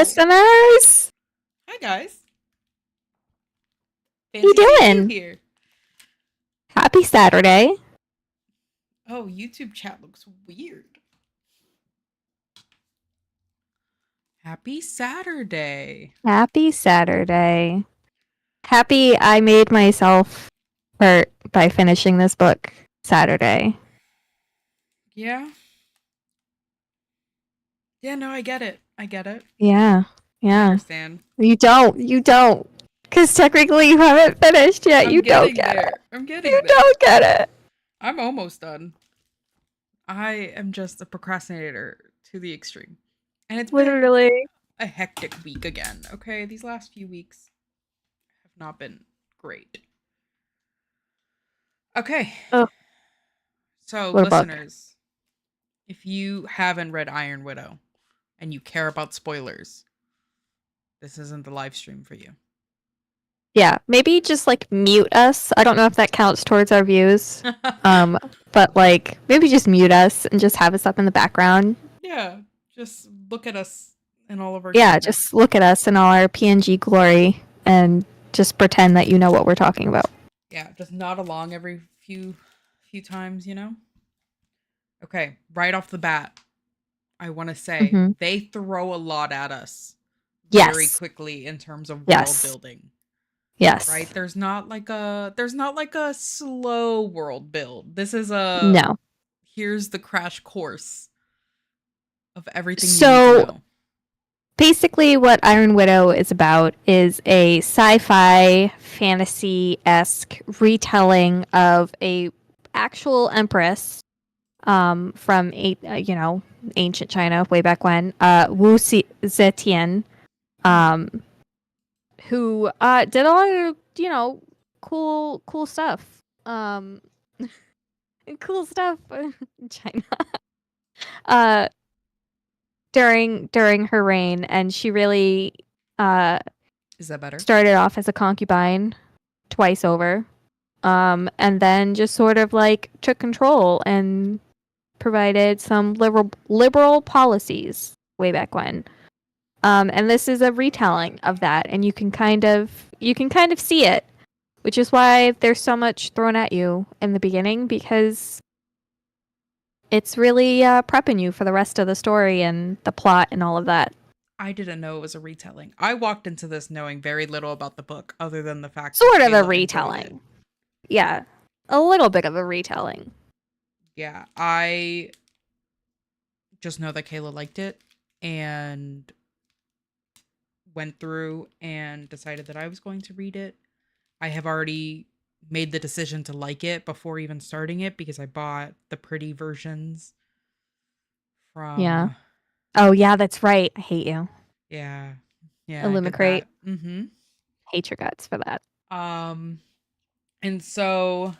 listeners. Hi, guys. How you Fancy seeing you doing? here. Happy Saturday. Oh, YouTube chat looks weird. Happy Saturday. Happy Saturday. Happy I made myself hurt by finishing this book Saturday. Yeah. Yeah, no, I get it. I get it. Yeah. I understand. You don't. Because technically you haven't finished yet. I'm You don't getting get there. it. I'm getting You there. don't get it. I'm almost done. I am just a procrastinator to the extreme. And it's been Literally. a hectic week again, okay? These last few weeks have not been great. Okay. Oh, So, what a book. listeners, if you haven't read Iron Widow and you care about spoilers, this isn't the live stream for you. Yeah, maybe just like mute us. I don't know if that counts towards our views. But like maybe just mute us and just have us up in the background. Yeah, just look at us in all of our Yeah, cuteness. just look at us in all our PNG glory and just pretend that you know what we're talking about. Yeah, just nod along every few times, you know? Okay, right off the bat, I want to say they throw a lot at us very Yes. quickly in terms of world Yes. building. Yes. Right? There's not like a slow world build. This is a No. Here's the crash course of everything you need to know. Basically what Iron Widow is about is a sci-fi fantasy-esque retelling of a actual empress from ancient China way back when, Zetian, who did a lot of cool stuff, cool stuff in China during her reign, and she really is that better? Started off as a concubine twice over, and then just sort of like took control and provided some liberal policies way back when. And this is a retelling of that, and you can kind of see it, which is why there's so much thrown at you in the beginning, because it's really prepping you for the rest of the story and the plot and all of that. I didn't know it was a retelling. I walked into this knowing very little about the book, other than the fact sort that of a Kayla retelling. Yeah, a little bit of a retelling. Yeah, I just know that Kayla liked it and went through and decided that I was going to read it. I have already made the decision to like it before even starting it because I bought the pretty versions from. Yeah. Oh yeah, that's right. I hate you. Yeah. Yeah. Illumicrate. Mm-hmm. Hate your guts for that. And so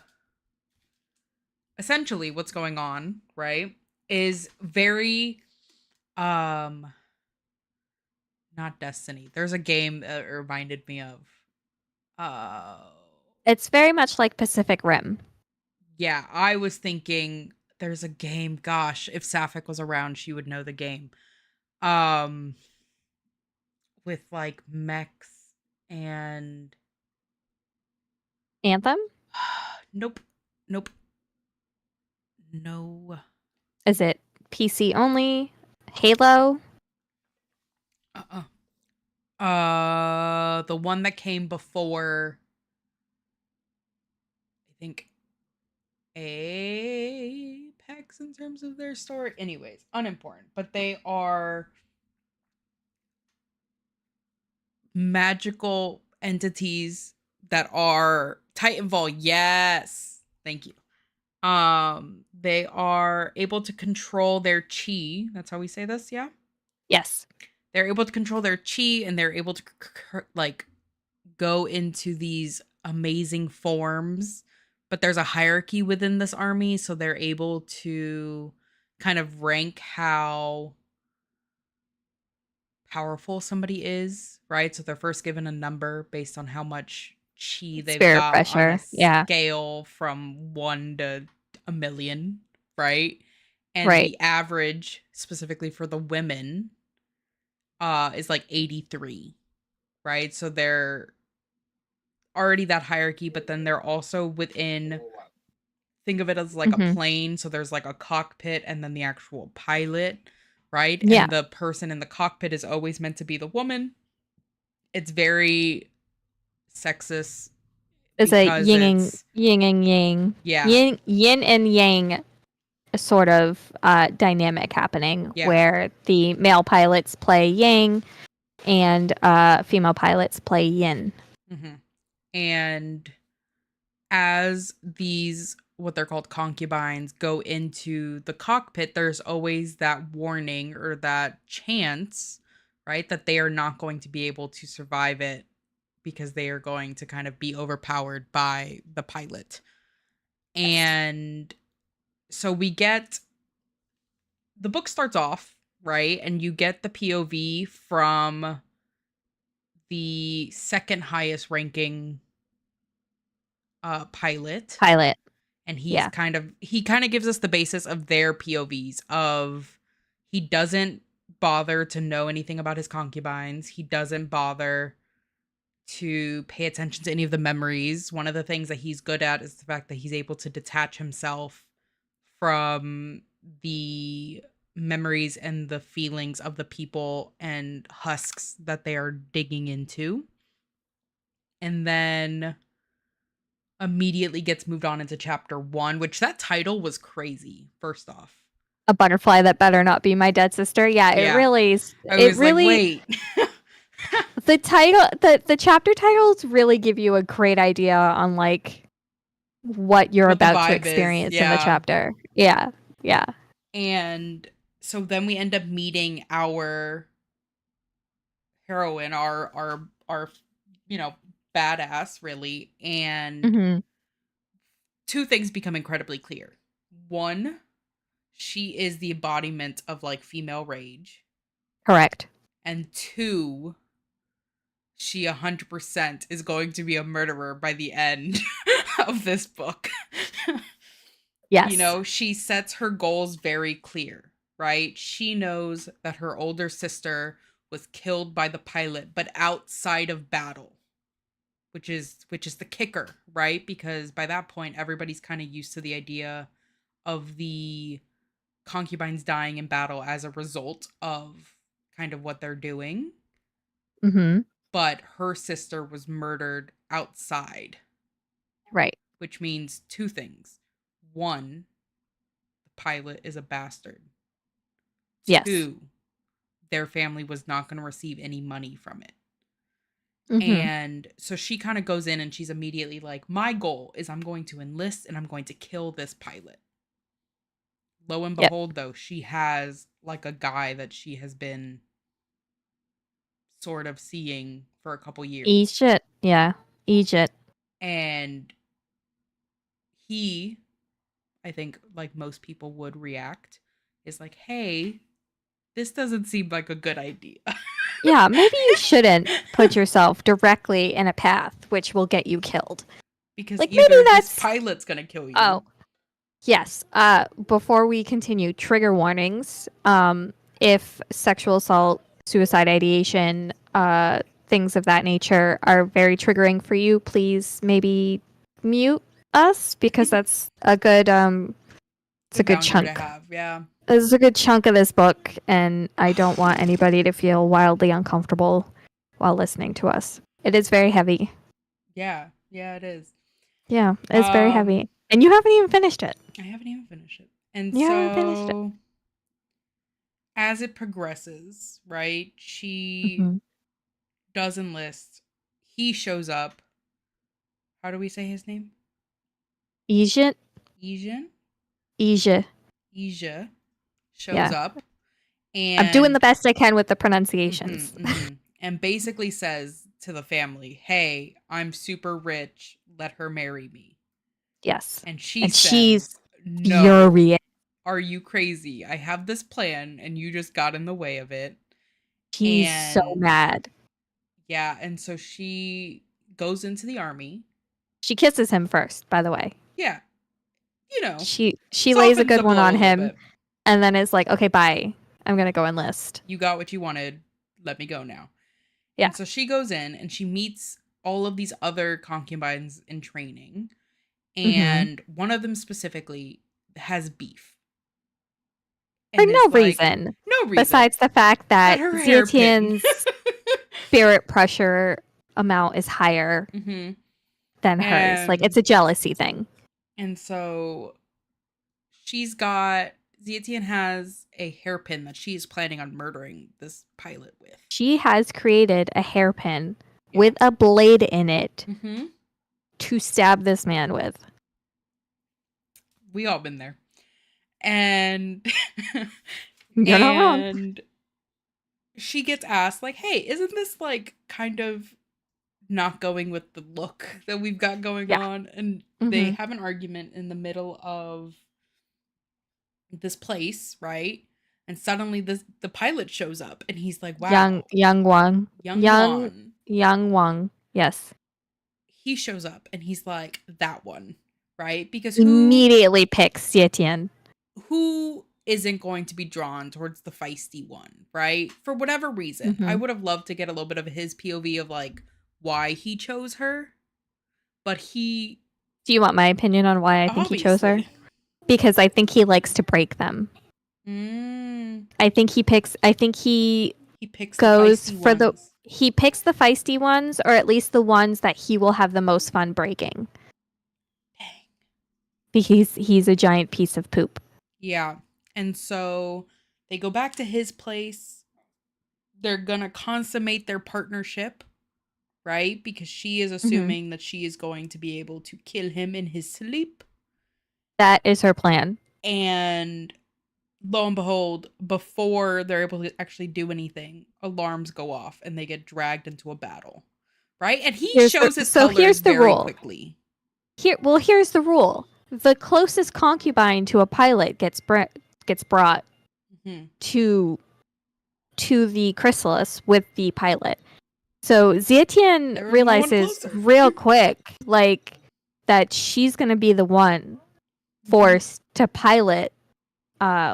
essentially what's going on, right, is very not Destiny. There's a game that reminded me of it's very much like Pacific Rim. Yeah, I was thinking there's a game, gosh, if Sapphic was around, she would know the game. With like mechs and Anthem? Nope. No. Is it PC only? Halo? The one that came before, I think, Apex in terms of their story. Anyways, unimportant, but they are magical entities that are Titanfall. Yes. Thank you. They are able to control their chi. That's how we say this, yeah? Yes. They're able to control their chi, and they're able to like go into these amazing forms, but there's a hierarchy within this army, so they're able to kind of rank how powerful somebody is, right? So they're first given a number based on how much chi they've Spirit got pressure. on a scale from 1 to a million, right? And right. The average, specifically for the women, is like 83, right? So they're already that hierarchy, but then they're also within, think of it as like a Mm-hmm. plane. So there's like a cockpit and then the actual pilot, right? Yeah. And the person in the cockpit is always meant to be the woman. It's very sexist It's a because it's, yin and yang, yeah, yin and yang sort of dynamic happening yeah. where the male pilots play yang and female pilots play yin. Hmm. And as these, what they're called concubines, go into the cockpit, there's always that warning or that chance, right, that they are not going to be able to survive it because they are going to kind of be overpowered by the pilot. Yes. And so we get, the book starts off, right? And you get the POV from the second highest ranking pilot, Pilot. and Yeah. he kind of gives us the basis of their POVs of, he doesn't bother to know anything about his concubines. He doesn't bother to pay attention to any of the memories. One of the things that he's good at is the fact that he's able to detach himself from the memories and the feelings of the people and husks that they are digging into. And then immediately gets moved on into chapter 1, which that title was crazy, first off. A butterfly that better not be my dead sister. Yeah, Yeah. I it was like, really, wait. the title, the chapter titles really give you a great idea on like what you're What the about to vibe is. experience in the Yeah. chapter. Yeah. Yeah. And so then we end up meeting our heroine, our you know, badass really, and Mm-hmm. two things become incredibly clear. One, she is the embodiment of like female rage, Correct. and two, she 100% is going to be a murderer by the end of this book. You Yes. know, she sets her goals very clear, right? She knows that her older sister was killed by the pilot, but outside of battle, which is the kicker, right? Because by that point everybody's kind of used to the idea of the concubines dying in battle as a result of kind of what they're doing. Mm-hmm. But her sister was murdered outside, Right. which means two things. One, the pilot is a bastard. Yes. Two, their family was not going to receive any money from it. Mm-hmm. And so she kind of goes in and she's immediately like, my goal is I'm going to enlist and I'm going to kill this pilot. Lo and Yep. behold, though, she has like a guy that she has been sort of seeing for a couple Eat years. shit. Yeah. Eat it. And he, I think, like most people would react, is like, hey, this doesn't seem like a good idea. Yeah, maybe you shouldn't put yourself directly in a path which will get you killed. Because Like maybe either this that's pilot's going to kill you. oh, yes. Before we continue, trigger warnings. If sexual assault, suicide ideation, things of that nature are very triggering for you, please maybe mute us because that's a good it's a Good good boundary to chunk. have. Yeah. This is a good chunk of this book, and I don't want anybody to feel wildly uncomfortable while listening to us. It is very heavy. Yeah. Yeah, it is. Yeah, it's very Um, heavy. And you haven't even finished it. I haven't even finished it. And You haven't finished it. so as it progresses, right, she Mm-hmm. does enlist. He shows up. How do we say his name? Egypt? Asian? Asia. Asia shows Yeah. up I'm doing the and best I can with the mhm, pronunciations. mhm, and basically says to the family, "Hey, I'm super rich. Let her marry me." Yes. And she And she's says, "No. furious. Are you crazy? I have this plan and you just got in the way of it." She's so And mad. yeah, and so she goes into the army. She kisses him first, by the way. Yeah, you know, She lays a softens good the one blow a on little him bit. and then is like, okay, bye. I'm gonna go enlist. You got what you wanted. let me go now. Yeah. And so she goes in and she meets all of these other concubines in training. Mm-hmm. And one of them specifically has beef For and no is like, reason no reason. besides the fact That that her hairpin. Zietian's spirit pressure amount is higher hmm than hers. Like, it's And a jealousy thing. so she's got Zietian has a hairpin that she's planning on murdering this pilot with. She has created a hairpin Yeah. with a blade in it Mm-hmm. to stab this man with. We all been there. And You're not wrong. and she gets asked, like, hey, isn't this like kind of not going with the look that we've got going Yeah. on? And they Mm-hmm. have an argument in the middle of this place, right? And suddenly the pilot shows up and he's like, wow, Young Wang. young Juan. Young Wang. Yes. He shows up and he's like, that one, right? Because Immediately picks Zietian. who isn't going to be drawn towards the feisty one, right? For whatever reason. I Mm-hmm. would have loved to get a little bit of his POV of like why he chose her. But he Do you want my opinion on why I think he chose her? obviously. Because I think he likes to break them. Mm, I think he picks. I think he he picks the goes feisty for the. ones. He picks the feisty ones, or at least the ones that he will have the most fun breaking. Dang. Because he's a giant piece of poop. Yeah. And so they go back to his place. They're gonna consummate their partnership, right? Because she is assuming that she is going to be able to kill him in his sleep. That is her plan. And lo and behold, before they're able to actually do anything, alarms go off and they get dragged into a battle. Right? And he shows his colors here's the very rule. quickly. Here's the rule. The closest concubine to a pilot gets brought Mhm. to the chrysalis with the pilot. So Zietian There was no one realizes closer. real quick, like, that she's gonna be the one forced to pilot.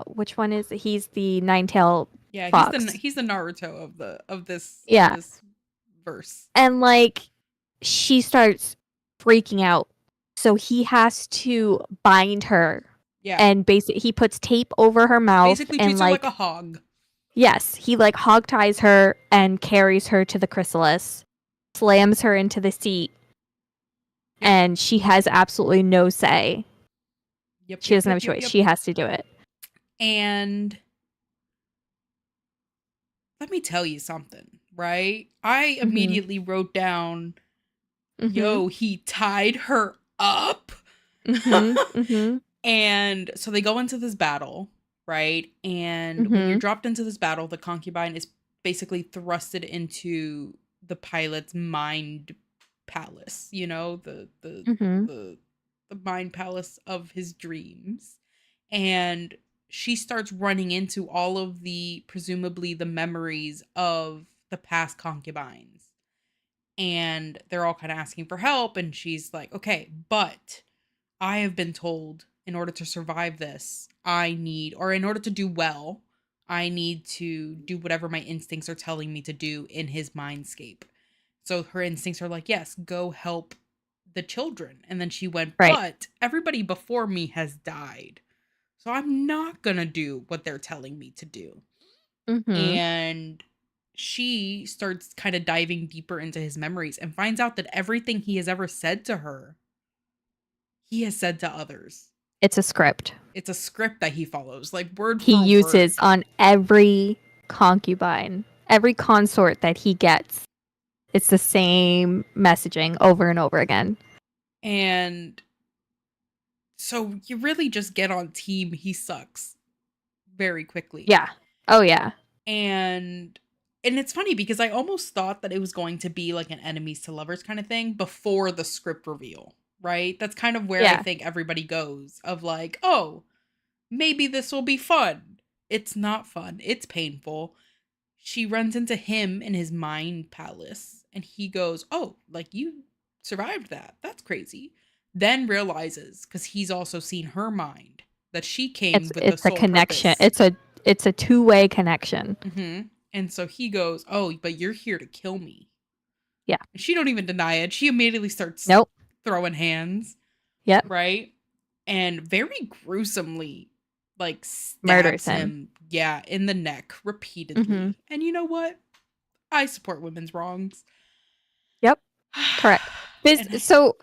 Which one is it? He's the nine-tailed Yeah, fox. he's the Naruto of this Yeah. this verse. And like, she starts freaking out. So he has to bind her. Yeah. And basically he puts tape over her mouth Basically and treats her like a hog. yes, he like hog ties her and carries her to the chrysalis, slams her into the seat, Yep. and she has absolutely no say. Yep. She doesn't have a choice. She has to do it. And let me tell you something, right? I immediately wrote down, yo, he tied her up. And so they go into this battle, right? And when you're dropped into this battle, the concubine is basically thrusted into the pilot's mind palace, you know, the mind palace of his dreams. And she starts running into all of the presumably the memories of the past concubines. And they're all kind of asking for help and she's like, "Okay, but I have been told in order to survive this, in order to do well, I need to do whatever my instincts are telling me to do in his mindscape." So her instincts are like, yes, go help the children. And then she went, Right. but everybody before me has died. So I'm not going to do what they're telling me to do. And she starts kind of diving deeper into his memories and finds out that everything he has ever said to her, he has said to others. It's a script. It's a script that he follows, like word he for uses word. on every concubine, every consort that he gets. It's the same messaging over and over again. And so you really just get on team he sucks very quickly. Yeah. Oh yeah. And it's funny because I almost thought that it was going to be like an enemies to lovers kind of thing before the script reveal, right? That's kind of where I think everybody goes of like, oh, maybe this will be fun. It's not fun. It's painful. She runs into him in his mind palace and he goes, oh, like you survived that. That's crazy. Then realizes, because he's also seen her mind, that she came with the It's a sole connection. purpose. It's a two-way connection. And so he goes, "Oh, but you're here to kill me." Yeah. And she don't even deny it. She immediately starts Nope. throwing hands, Yep. right? And very gruesomely like Murders stabs him. him, yeah, in the neck Mm-hmm. repeatedly. And you know what? I support women's wrongs. Yep. Correct. This, and I so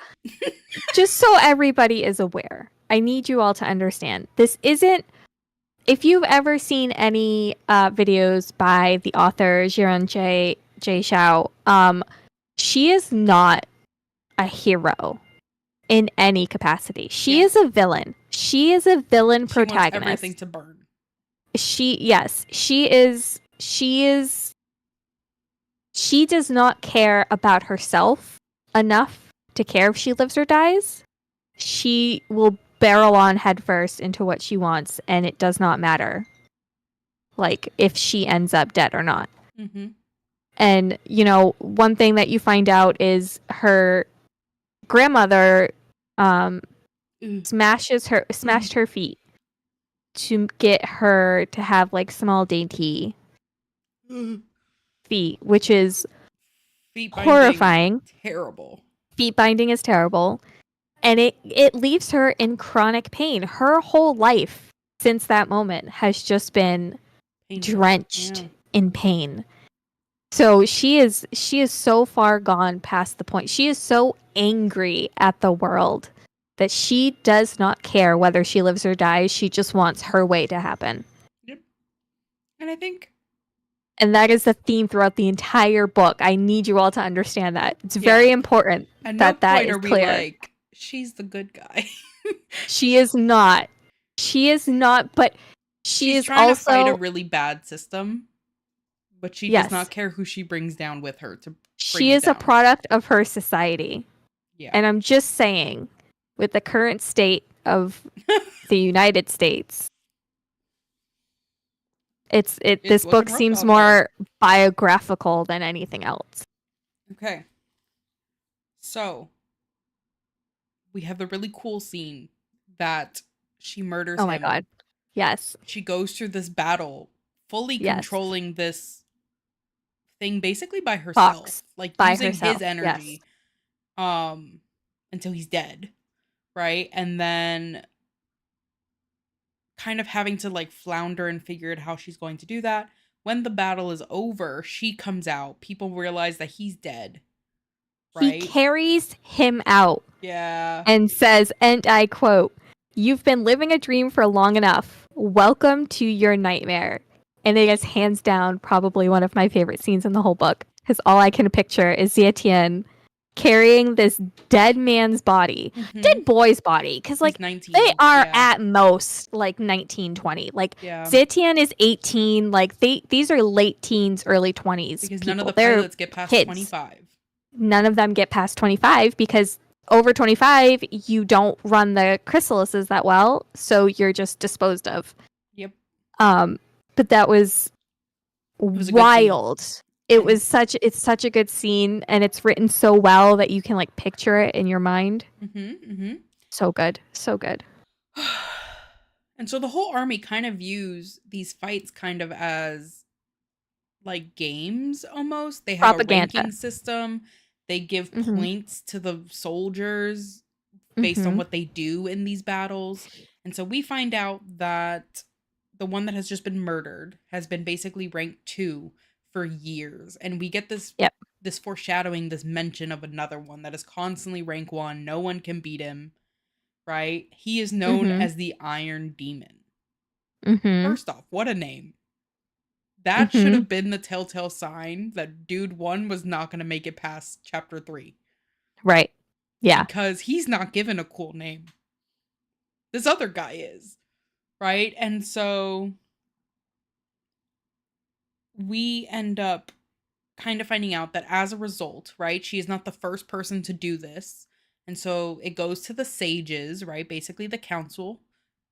just so everybody is aware, I need you all to understand. This isn't. If you've ever seen any videos by the author Jiren J Shao, she is not a hero in any capacity. She yeah, is a villain. She is a villain she wants everything protagonist. to burn. Yes, she does not care about herself enough to care if she lives or dies. She will barrel on headfirst into what she wants, and it does not matter, like, if she ends up dead or not. Mm-hmm. And, one thing that you find out is her grandmother smashed her feet to get her to have like small dainty feet, which is Feet binding, horrifying. terrible. Feet binding is terrible. And it leaves her in chronic pain. Her whole life since that moment has just been Painful. drenched Yeah. in pain. So she is so far gone past the point. She is so angry at the world that she does not care whether she lives or dies. She just wants her way to happen. Yep. And I think, And that is the theme throughout the entire book. I need you all to understand that. It's very important at no that point is are we clear. like, she's the good guy. She is not. She is not, but She's is trying also to fight a really bad system, but she does yes. not care who she brings down with her to bring She it is a down. product of her society. Yeah. And I'm just saying, with the current state of the United States, this book looking rough seems out more biographical than anything else. Okay. So we have the really cool scene that she murders Oh him. my god. Yes. She goes through this battle, fully Yes. controlling this thing basically by herself, Fox like by using herself. his energy, until he's dead, right? And then kind of having to like flounder and figure out how she's going to do that. When the battle is over, she comes out. People realize that he's dead, right? He carries him out. Yeah. And says, and I quote, "You've been living a dream for long enough. Welcome to your nightmare." And it is hands down probably one of my favorite scenes in the whole book, because all I can picture is Zietian carrying this dead man's body, dead boy's body, because like 19, they are yeah. at most like 19, 20. Like Yeah. Zietian is 18. Like these are late teens, early 20s. Because people. none of the They're pilots get past kids. 25. None of them get past 25 because over 25 you don't run the chrysalises that well, so you're just disposed of. Yep. But that was wild. It's such a good scene, and it's written so well that you can like picture it in your mind. So good. And so the whole army kind of views these fights kind of as like games almost. They have Propaganda. a ranking system. They give points to the soldiers based on what they do in these battles. And so we find out that the one that has just been murdered has been basically ranked 2 for years. And we get this this foreshadowing, this mention of another one that is constantly rank 1. No one can beat him, right? He is known as the Iron Demon. First off, what a name. That should have been the telltale sign that dude 1 was not going to make it past chapter 3. Right. Yeah. Because he's not given a cool name. This other guy is. Right? And so we end up kind of finding out that as a result, right, she is not the first person to do this. And so it goes to the sages, right? Basically the council.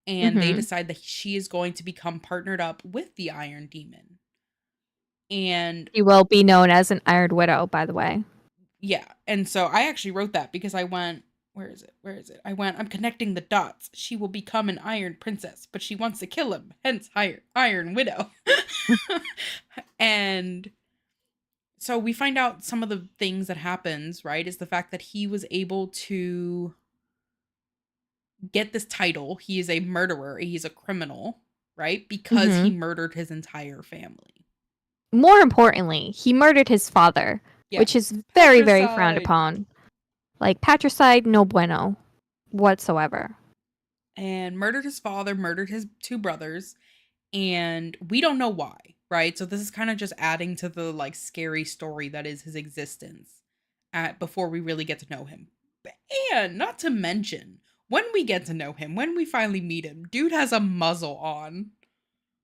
And they decide that she is going to become partnered up with the Iron Demon. And she will be known as an Iron Widow, by the way. Yeah. And so I actually wrote that because I went, where is it? Where is it? I'm connecting the dots. She will become an Iron Princess, but she wants to kill him, hence Iron Widow. And so we find out some of the things that happens, right? Is the fact that he was able to get this title. He is a murderer, he's a criminal, right? Because he Mm-hmm. murdered his entire family. More importantly, he murdered his father, which is Yes. very, very frowned Patricide. upon. Like, patricide, no bueno whatsoever. And murdered his father, murdered his two brothers, and we don't know why, right? So this is kind of just adding to the like scary story that is his existence before we really get to know him. And not to mention, when we get to know him, when we finally meet him, dude has a muzzle on.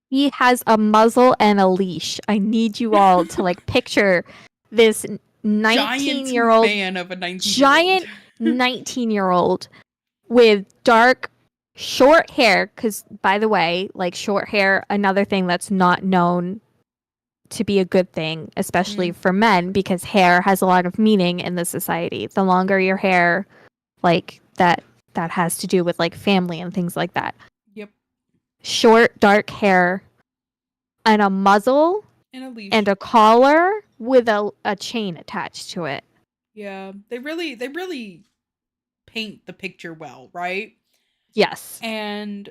He has a muzzle and a leash. I need you all to like picture this Giant 19-year-old, man of a 19-year-old. giant 19-year-old with dark, short hair. Because, by the way, like short hair, another thing that's not known to be a good thing, especially for men, because hair has a lot of meaning in this society. The longer your hair, like that has to do with like family and things like that. Yep. Short, dark hair, and a muzzle And a leash. and a collar with a chain attached to it. Yeah, they really paint the picture well, right? Yes. And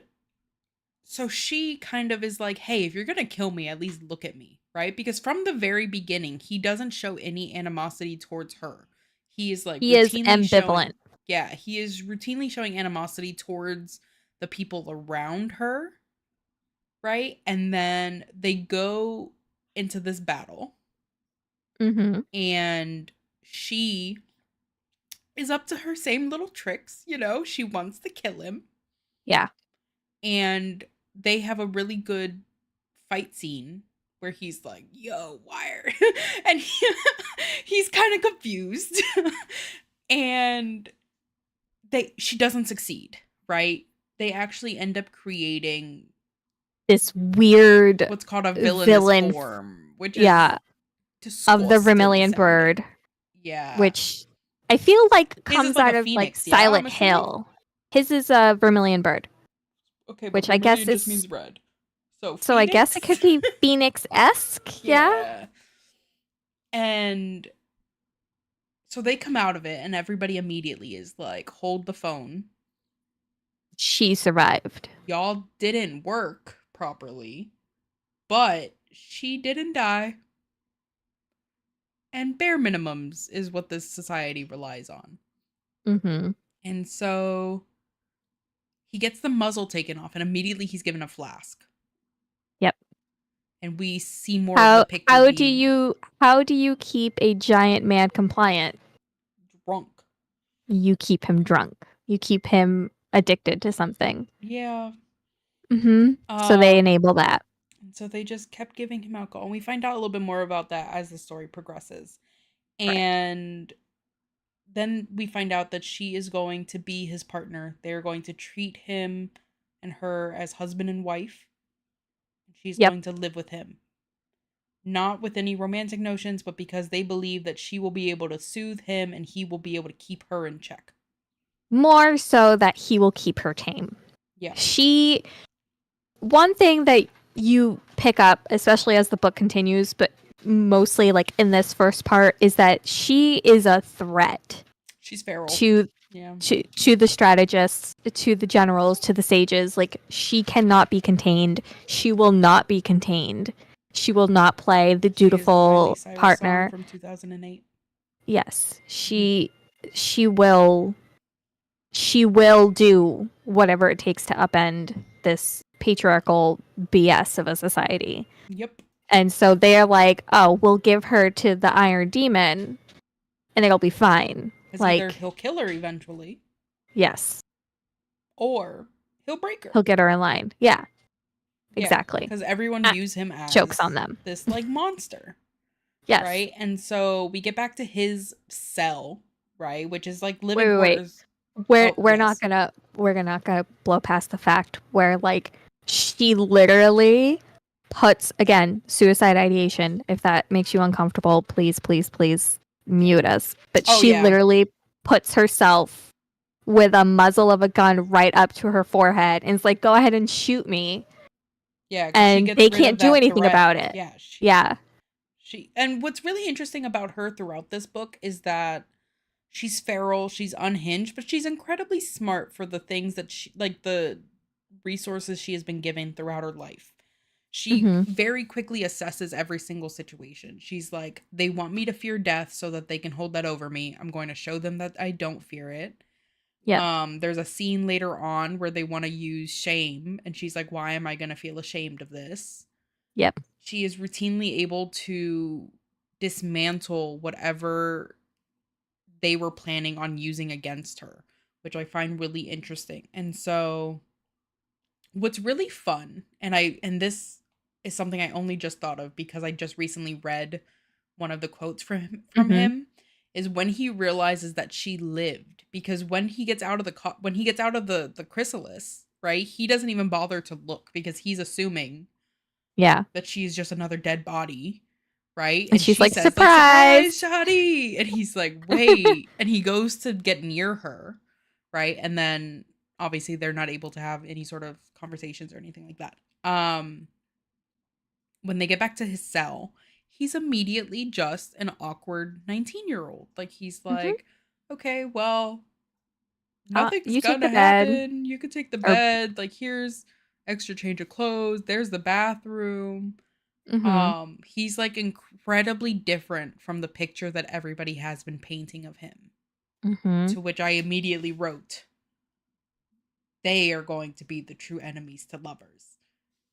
so she kind of is like, "Hey, if you're going to kill me, at least look at me." Right? Because from the very beginning, he doesn't show any animosity towards her. He is like He is routinely ambivalent. showing, yeah, he is routinely showing animosity towards the people around her, right? And then they go into this battle, Mm-hmm. and she is up to her same little tricks, she wants to kill him. Yeah. And they have a really good fight scene where he's like, "Yo, wire," and he's kind of confused, and she doesn't succeed, right? They actually end up creating This weird what's called a villainous villain, form, which yeah, is of the disgusting Vermilion sounding. Bird, Yeah, which I feel like his is comes like out a of like phoenix. Yeah, I'm Silent assuming. Hill. His is a Vermilion Bird, Okay, but which I guess vermilion just is, means red. So I guess it phoenix. could be Phoenix-esque. Yeah. Yeah. And so they come out of it, and everybody immediately is like, "Hold the phone. She survived. Y'all didn't work properly, but she didn't die." And bare minimums is what this society relies on. Mm-hmm. And so he gets the muzzle taken off, and immediately he's given a flask. Yep. And we see more of the picture How do you keep a giant man compliant? drunk. You keep him drunk. You keep him addicted to something. Yeah. Mm-hmm. So they enable that. And so they just kept giving him alcohol. And we find out a little bit more about that as the story progresses. Correct. And then we find out that she is going to be his partner. They're going to treat him and her as husband and wife. She's going to live with him. Not with any romantic notions, but because they believe that she will be able to soothe him and he will be able to keep her in check. More so that he will keep her tame. Yeah. One thing that you pick up, especially as the book continues, but mostly like in this first part, is that she is a threat. She's feral. To the strategists, to the generals, to the sages. Like, she cannot be contained. She will not be contained. She will not play the dutiful partner. From 2008. Yes, she will do whatever it takes to upend this patriarchal BS of a society. Yep. And so they're like, "Oh, we'll give her to the Iron Demon, and it'll be fine." Like, either he'll kill her eventually. Yes. Or he'll break her. He'll get her in line. Yeah. Exactly. Because everyone views him as jokes on them. This like monster. Yes. Right? And so we get back to his cell, right? Which is like living quarters. We're not gonna blow past the fact where like she literally puts, again, suicide ideation. If that makes you uncomfortable, please mute us. But she literally puts herself with a muzzle of a gun right up to her forehead and it's like, go ahead and shoot me. Yeah, because she And gets they rid can't of do that anything threat. about it. Yeah, Yeah. she and what's really interesting about her throughout this book is that she's feral, she's unhinged, but she's incredibly smart for the things that she like the resources she has been given throughout her life. She Mm-hmm. very quickly assesses every single situation. She's like, they want me to fear death so that they can hold that over me. I'm going to show them that I don't fear it. Yep. There's a scene later on where they want to use shame, and she's like, why am I going to feel ashamed of this? Yep. She is routinely able to dismantle whatever they were planning on using against her, which I find really interesting. And so what's really fun, and this is something I only just thought of because I just recently read one of the quotes from Mm-hmm. him, is when he realizes that she lived, because when he gets out of when he gets out of the chrysalis, right? He doesn't even bother to look because he's assuming Yeah. that she's just another dead body, right? And And she's she like, says like, surprise, surprise. Shadi. And he's like, wait. And he goes to get near her, right? And then obviously they're not able to have any sort of conversations or anything like that. When they get back to his cell, he's immediately just an awkward 19-year-old. Like he's Mm-hmm. like, okay, well, nothing's You take gonna the bed. happen. You could take the Or bed. Like here's extra change of clothes. There's the bathroom. mm-hmm. He's like incredibly different from the picture that everybody has been painting of him. Mm-hmm. To which I immediately wrote, they are going to be the true enemies to lovers,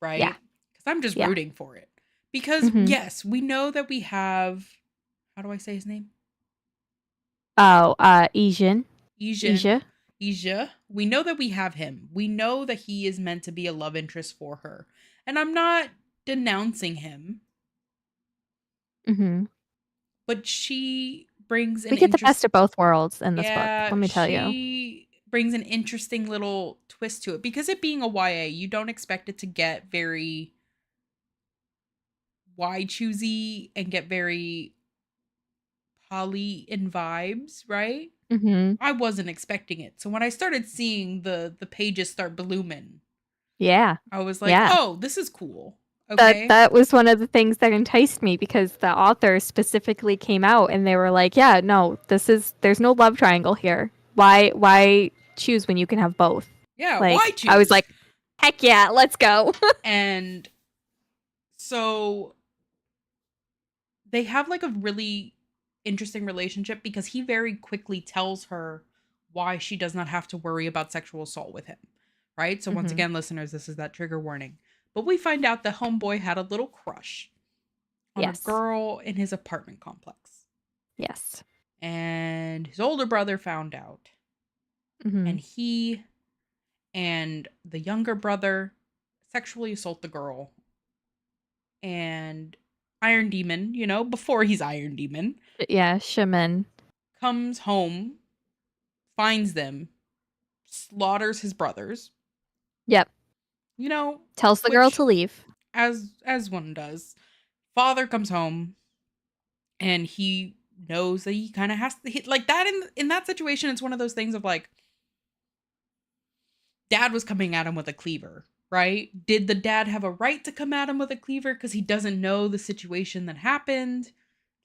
Yeah. right? Because I'm just Yeah. rooting for it. Because Mm-hmm. yes, we know that we have, how do I say his name? Oh, Asian. Ijin. Asia. Ija. We know that we have him. We know that he is meant to be a love interest for her. And I'm not denouncing him, Mm-hmm. but she brings an We get the best interest. of both worlds in this book. Yeah, Let me tell you. she brings an interesting little twist to it because it being a YA, you don't expect it to get very Y choosy and get very poly in vibes, right? Mm-hmm. I wasn't expecting it. So when I started seeing the pages start blooming, Yeah. I was like, Yeah. "Oh, this is cool." That Okay? that was one of the things that enticed me because the author specifically came out and they were like, "Yeah, no, there's no love triangle here. Why choose when you can have both?" Yeah, why Like I was choose? like, "Heck yeah, let's go." And so they have like a really interesting relationship because he very quickly tells her why she does not have to worry about sexual assault with him. Right? So once Mhm. again, listeners, this is that trigger warning. But we find out the homeboy had a little crush on a Yes. girl in his apartment complex. Yes. And his older brother found out. And Mhm. he and the younger brother sexually assault the girl. And Iron Demon, before he's Iron Demon, Yeah, shaman. comes home, finds them, slaughters his brothers, Yep. you know, Tells the girl to which leave. as one does. Father comes home and he knows that he kind of has to like that in that situation. It's one of those things of like dad was coming at him with a cleaver, right? Did the dad have a right to come at him with a cleaver because he doesn't know the situation that happened?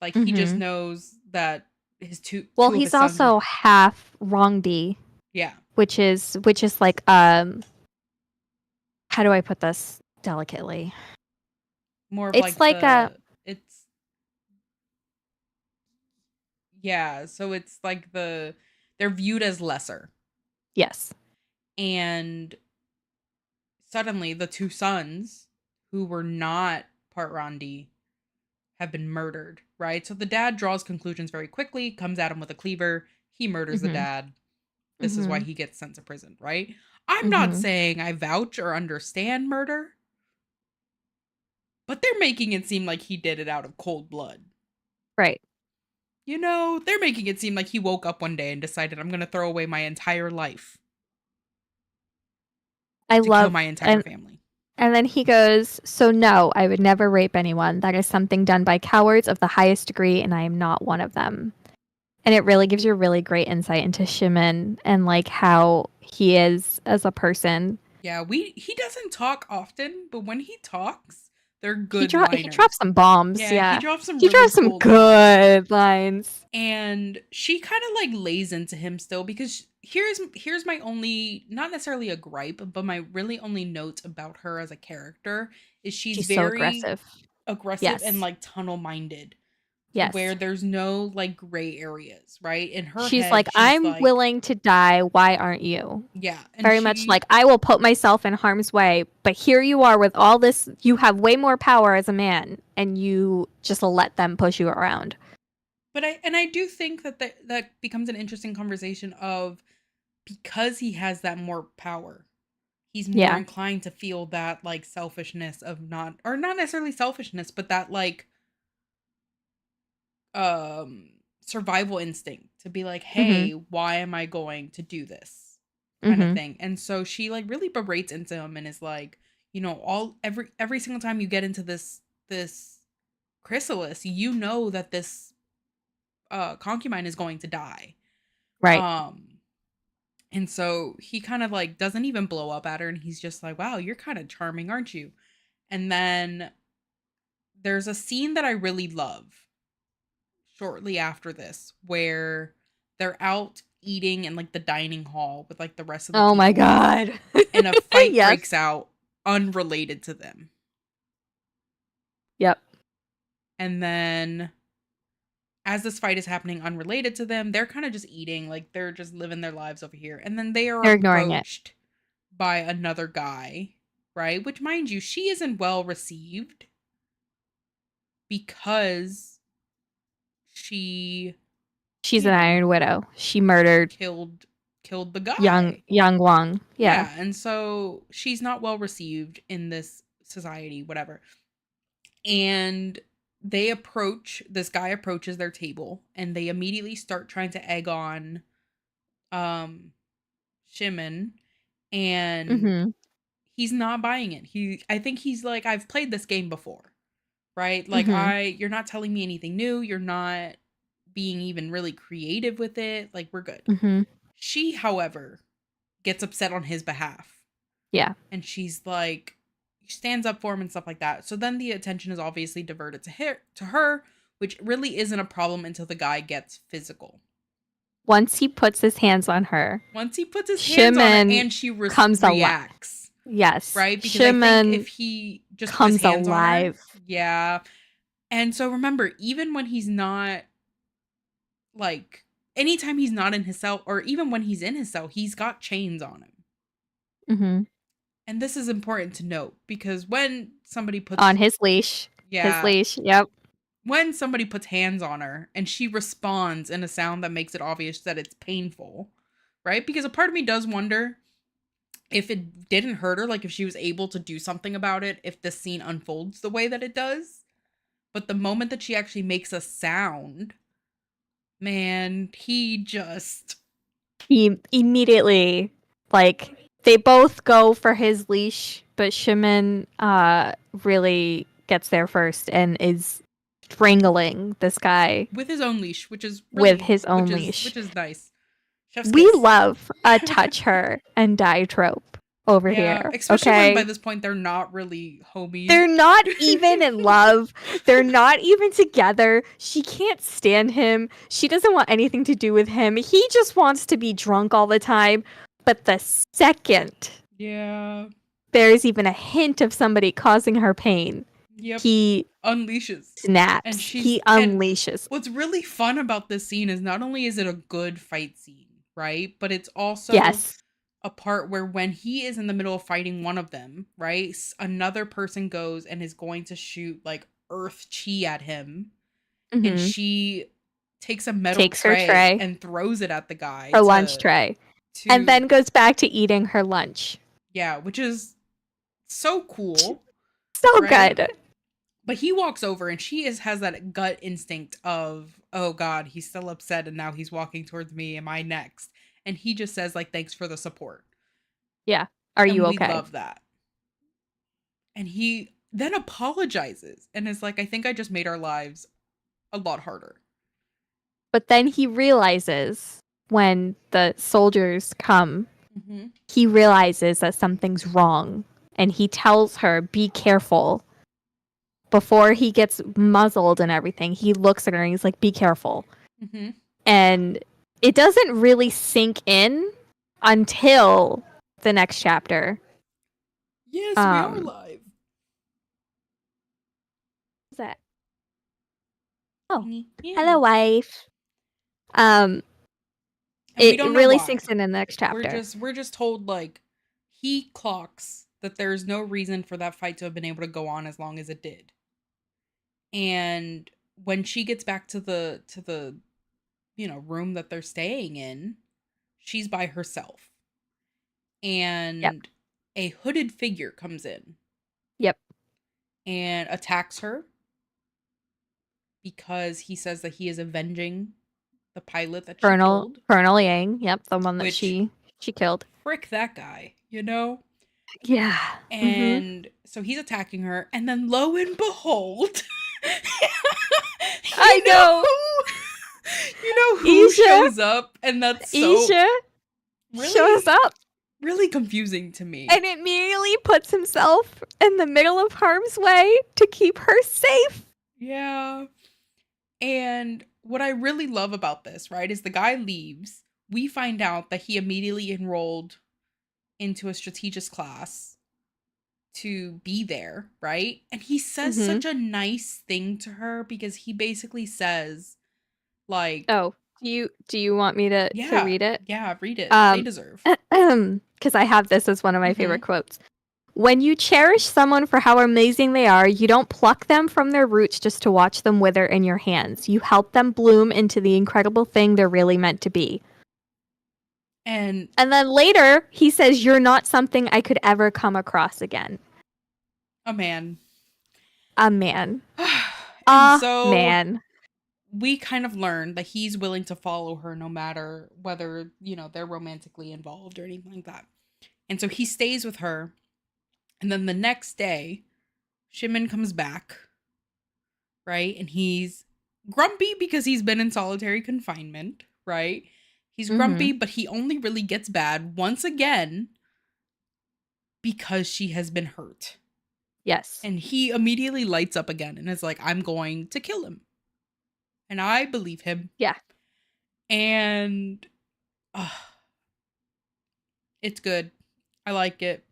Like he just Mhm. knows that his two Well, two of he's his sons are, also half Rongdi, yeah, which is like how do I put this delicately? more of It's like like a it's yeah, so it's like they're viewed as lesser. yes. And suddenly the two sons who were not part Rondi have been murdered, right? So the dad draws conclusions very quickly, comes at him with a cleaver, he murders the Mhm. dad. This is why Mhm. he gets sent to prison, right? I'm not Mhm. saying I vouch or understand murder, but they're making it seem like he did it out of cold blood. Right. They're making it seem like he woke up one day and decided, I'm going to throw away my entire life I to kill love my entire and family. and then he goes, "So no, I would never rape anyone. That is something done by cowards of the highest degree and I am not one of them." And it really gives you a really great insight into Shimon and like how he is as a person. Yeah, we he doesn't talk often, but when he talks, they're He good he drops liners. some bombs, Yeah, he yeah. drops some He really drops some cool lines. good lines. And she kind of like lays into him still because here's my only, not necessarily a gripe, but my really only note about her as a character is she's She's so very aggressive. aggressive and Yes. like tunnel minded, to where Yes. there's no like gray areas, right? In her She's head, like, she's I'm like, willing to die. Why aren't you? yeah, and Very much she like, I will put myself in harm's way, but here you are with all this. You have way more power as a man, and you just let them push you around. but I do think that that becomes an interesting conversation of, because he has that more power, he's more Yeah. inclined to feel that like selfishness of not, or not necessarily selfishness, but that like um survival instinct to be like, Mm-hmm. hey, why am I going to do this kind of Mm-hmm. thing. And so she like really berates into him and is like, all every single time you get into this chrysalis, you know that this concubine is going to die. Right. um and so he kind of like doesn't even blow up at her, and he's just like, wow, you're kind of charming, aren't you? And then there's a scene that I really love shortly after this where they're out eating in like the dining hall with like the rest of the Oh my people, god. and a fight Yes. breaks out unrelated to them. Yep. And then as this fight is happening unrelated to them, they're kind of just eating, like they're just living their lives over here. And then they are They're ignoring it. approached by another guy, right? Which, mind you, she isn't well received because she, She's you an know, Iron Widow. She murdered killed the young guy. young Wong. Yeah. Yeah, and so she's not well received in this society, whatever. And this guy approaches their table, and they immediately start trying to egg on um Shimon, and Mm-hmm. he's not buying it. I think he's like, I've played this game before, right? Like, Mm-hmm. you're not telling me anything new. You're not being even really creative with it. Like, we're good. Mm-hmm. She, however, gets upset on his behalf, Yeah. and she's like, stands up for him and stuff like that. So then the attention is obviously diverted to her, which really isn't a problem until the guy gets physical. Once he puts his hands on her, Once he puts his hands on her Shimon and she comes alive. reacts, Yes. right? Because I think if Shimon he just put his comes hands on her, alive. yeah. And so remember, even when he's not, like, anytime he's not in his cell, or even when he's in his cell, he's got chains on him. Mm-hmm. And this is important to note because when somebody On puts, his leash. His yeah, leash. Yep. when somebody puts hands on her and she responds in a sound that makes it obvious that it's painful, right? Because a part of me does wonder if it didn't hurt her, like if she was able to do something about it, if this scene unfolds the way that it does. But the moment that she actually makes a sound, man, he just, He immediately, like, they both go for his leash, but Shimon really gets there first and is strangling this guy with his own leash, with his own which leash. is nice. Chef's We kiss. love a touch her and die trope over Yeah, here. especially when by Okay. this point they're not really homies. They're not even in love. They're not even together. She can't stand him. She doesn't want anything to do with him. He just wants to be drunk all the time. But the second Yeah. there's even a hint of somebody causing her pain, Yep. he Unleashes. And snaps. He unleashes. what's really fun about this scene is not only is it a good fight scene, right? But it's also Yes. a part where when he is in the middle of fighting one of them, right? Another person goes and is going to shoot like earth chi at him, and Hmm. she takes a metal Takes her tray tray, and throws it at the guy her lunch tray, and to then goes back to eating her lunch. yeah, which is so cool, So right? good. But he walks over and has that gut instinct of, oh God, he's still upset and now he's walking towards me. Am I next? And he just says, like, thanks for the support. Yeah. Are you And we okay? love that. And he then apologizes and is like, I think I just made our lives a lot harder. But then he realizes when the soldiers come, Mm-hmm. he realizes that something's wrong. And he tells her, be careful. Before he gets muzzled and everything, he looks at her and he's like, be careful. Mm-hmm. And it doesn't really sink in until the next chapter. Yes, we are live. What's that? Oh, Yeah. hello, wife. Um, And we it don't know really why. sinks in the next chapter. We're just told like he clocks that there's no reason for that fight to have been able to go on as long as it did. And when she gets back to the room that they're staying in, she's by herself. Yep. And a hooded figure comes in Yep. and attacks her because he says that he is avenging the pilot that she killed, Colonel Yang. Yep, the one that which she killed. frick that guy, you know? Yeah. Mm-hmm. And so he's attacking her, and then lo and behold, I you know know. you know who Isha. shows up, and that's so Isha shows really up really confusing to me. and immediately puts himself in the middle of harm's way to keep her safe. Yeah. And what I really love about this, right, is the guy leaves. We find out that he immediately enrolled into a strategist class to be there, right? And he says Mm-hmm. such a nice thing to her because he basically says, like, Oh, do you want me to yeah, read it? yeah, read it. They deserve. Because I have this as one of my Mm-hmm. favorite quotes. When you cherish someone for how amazing they are, you don't pluck them from their roots just to watch them wither in your hands. You help them bloom into the incredible thing they're really meant to be. And And then later, he says, you're not something I could ever come across again. a man. A man. And A so man. we kind of learn that he's willing to follow her no matter whether, they're romantically involved or anything like that. And so he stays with her. And then the next day, Shimon comes back, right? And he's grumpy because he's been in solitary confinement, right? He's Mm-hmm. grumpy, but he only really gets bad once again because she has been hurt. Yes. And he immediately lights up again and is like, I'm going to kill him. And I believe him. Yeah. And uh, it's good. I like it.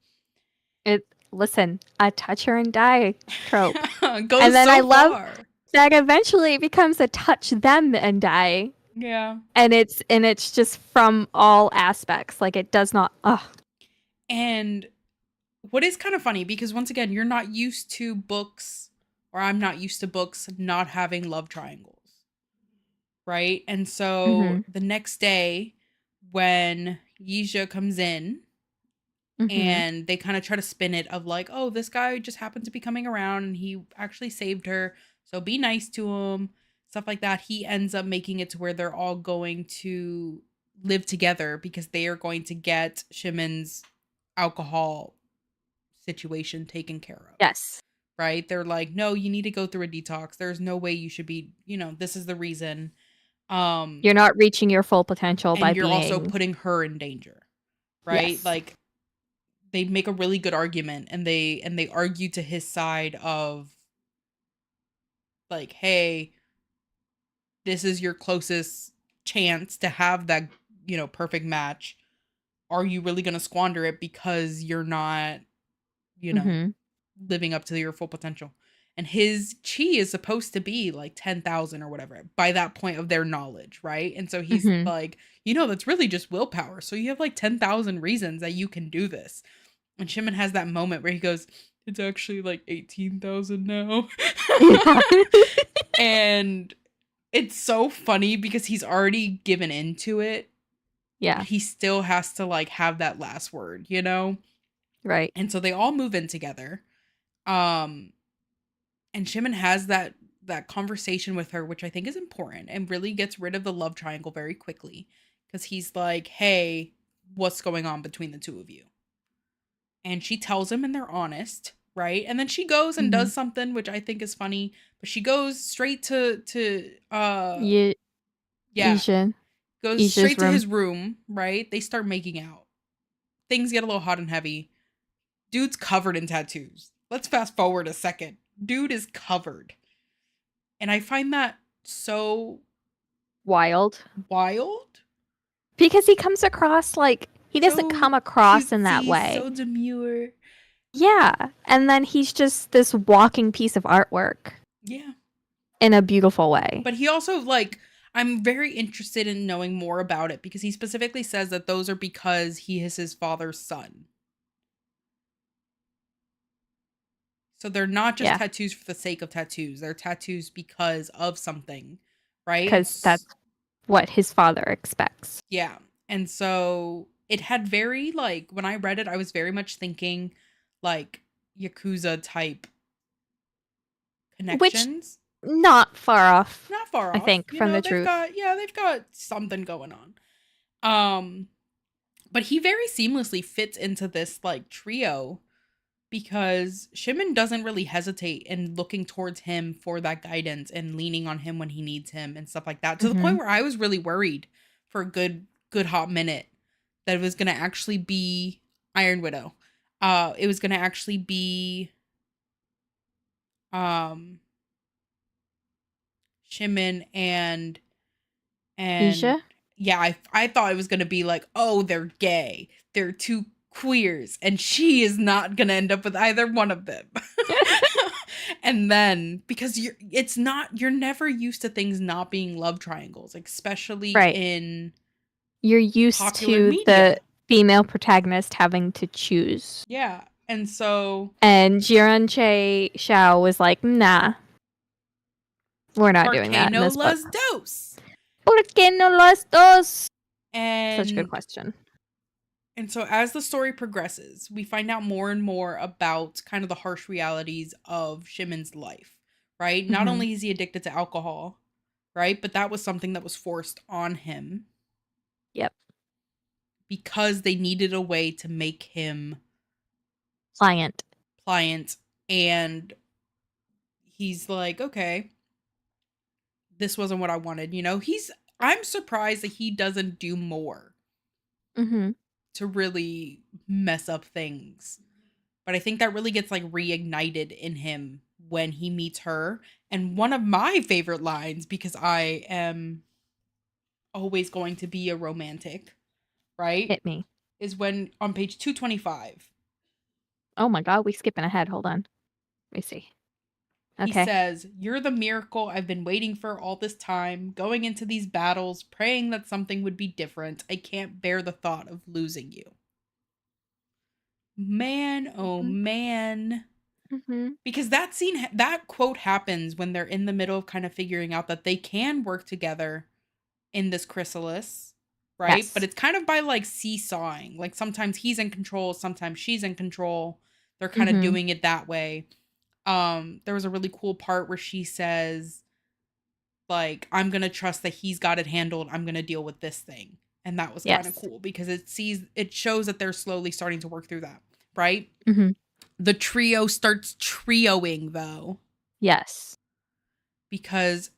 Listen, a touch her and die trope. Goes And then so I love far. that eventually it becomes a touch them and die. Yeah. And it's just from all aspects. Like it does not And what is kind of funny, because once again, you're not used to books, or I'm not used to books not having love triangles, right? And so Mm-hmm. the next day, when Yija comes in, Mm-hmm. and they kind of try to spin it of like, oh, this guy just happened to be coming around and he actually saved her, so be nice to him, stuff like that. He ends up making it to where they're all going to live together because they are going to get Shimon's alcohol situation taken care of. Yes. Right? They're like, no, you need to go through a detox. There's no way you should be, this is the reason. You're not reaching your full potential by And you're also being putting her in danger. Right? yes. Like they make a really good argument, and they argue to his side of like, hey, this is your closest chance to have that, perfect match. Are you really going to squander it because you're not, you know, Mm-hmm. living up to your full potential? And his chi is supposed to be like 10,000 or whatever by that point of their knowledge, right? And so he's Mm-hmm. like, that's really just willpower. So you have like 10,000 reasons that you can do this. And Shimon has that moment where he goes, it's actually like 18,000 now. Yeah. And it's so funny because he's already given into it. Yeah. But he still has to like have that last word, Right. And so they all move in together. And Shimon has that conversation with her, which I think is important and really gets rid of the love triangle very quickly, because he's like, hey, what's going on between the two of you? And she tells him, and they're honest, right? And then she goes and Mm-hmm. does something which I think is funny, but she goes straight to Yeah. Yeah. Isha. Goes Isha's straight to room. his room, right? They start making out. Things get a little hot and heavy. Dude's covered in tattoos. Let's fast forward a second. Dude is covered. And I find that so Wild. wild. Because he comes across like he doesn't So come across in that cutesy, way. so demure. Yeah. And then he's just this walking piece of artwork Yeah. in a beautiful way. But he also, like, I'm very interested in knowing more about it because he specifically says that those are because he is his father's son. So they're not just Yeah. tattoos for the sake of tattoos. They're tattoos because of something, right? Because that's what his father expects. Yeah. And so it had very, like, when I read it, I was very much thinking like Yakuza type Which, connections. not far off, Not far I off. think, from the truth. They've got something going on. Um but he very seamlessly fits into this like trio because Shimon doesn't really hesitate in looking towards him for that guidance and leaning on him when he needs him and stuff like that. To the Mm-hmm. point where I was really worried for a good hot minute that it was gonna actually be Iron Widow. It was gonna actually be um Shimon and Isha? yeah, I thought it was gonna be like, oh, they're gay. They're two queers, and she is not gonna end up with either one of them. And then because you're never used to things not being love triangles, especially Right. in You're used popular to the media. female protagonist having to choose. Yeah. And so And Jiren Shao was like, nah, we're not doing Porque that in no this book. las dos. ¿Por qué no las dos? Such a good And question. And so as the story progresses, we find out more and more about kind of the harsh realities of Shimon's life, right? Not Mhm. only is he addicted to alcohol, right? But that was something that was forced on him Yep. because they needed a way to make him Pliant. pliant. And he's like, okay, this wasn't what I wanted. I'm surprised that he doesn't do more Mm-hmm. to really mess up things. But I think that really gets like reignited in him when he meets her. And one of my favorite lines, because I am always going to be a romantic, right? Hit me. Is when on page 225, Oh my god, we skipping ahead. Hold on. Let me see. he Okay. says, "You're the miracle I've been waiting for all this time, going into these battles, praying that something would be different. I can't bear the thought of losing you." Man, oh man. Mm-hmm. Because that quote happens when they're in the middle of kind of figuring out that they can work together in this chrysalis, right? But Yes. it's kind of by like seesawing. Like sometimes he's in control, sometimes she's in control. They're kind of Mm-hmm. doing it that way. There was a really cool part where she says, like, I'm gonna trust that he's got it handled. I'm gonna deal with this thing. And that was kind of Yes. cool because it shows that they're slowly starting to work through that, right? Mm-hmm. The trio starts trioing though, Yes. because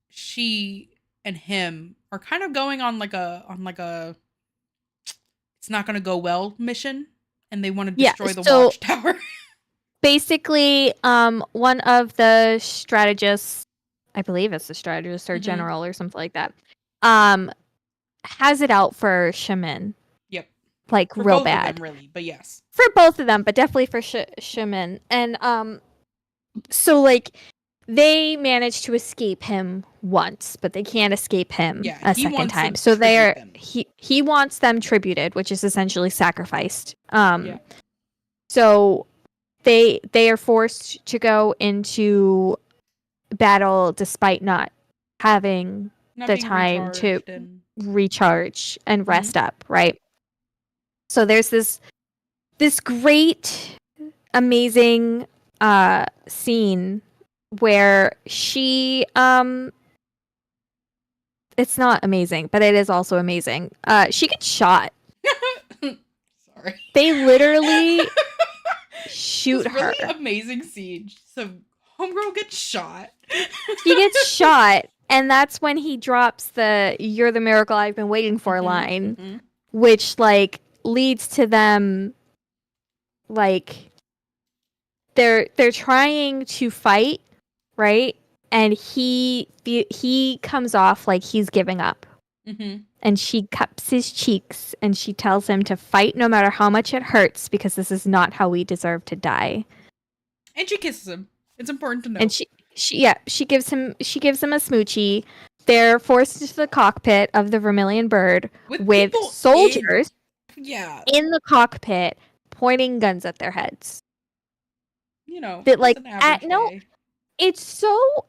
she and him are kind of going on like a it's not going to go well mission, and they want to Yeah. destroy the So watchtower. basically, one of the strategists, I believe it's the strategist or Mhm. general or something like that, um, has it out for Shaman, Yep. like For real both of bad. them really, but yes. For both of them, but definitely for Shaman. And so like they managed to escape him once, but they can't escape him Yeah, a he second wants to time. So tribute them. he wants them tributed, which is essentially sacrificed. Yeah. So they are forced to go into battle despite not having Not the being time to recharged and recharge and Mhm. rest up, right? So there's this great amazing scene where she it's not amazing, but it is also amazing. She gets shot. Sorry. They literally shoot This her. really amazing scene. So homegirl gets shot. She gets shot And that's when he drops the "You're the miracle I've been waiting for" line, Mm-hmm. which like leads to them like they're trying to fight, right? And he comes off like he's giving up. Mm-hmm. And she cups his cheeks and she tells him to fight no matter how much it hurts because this is not how we deserve to die. And she kisses him. It's important to And know. she gives him a smoochie. They're forced into the cockpit of the Vermilion Bird With with people soldiers yeah. in the cockpit pointing guns at their heads. You know, That just like an average no, day. it's so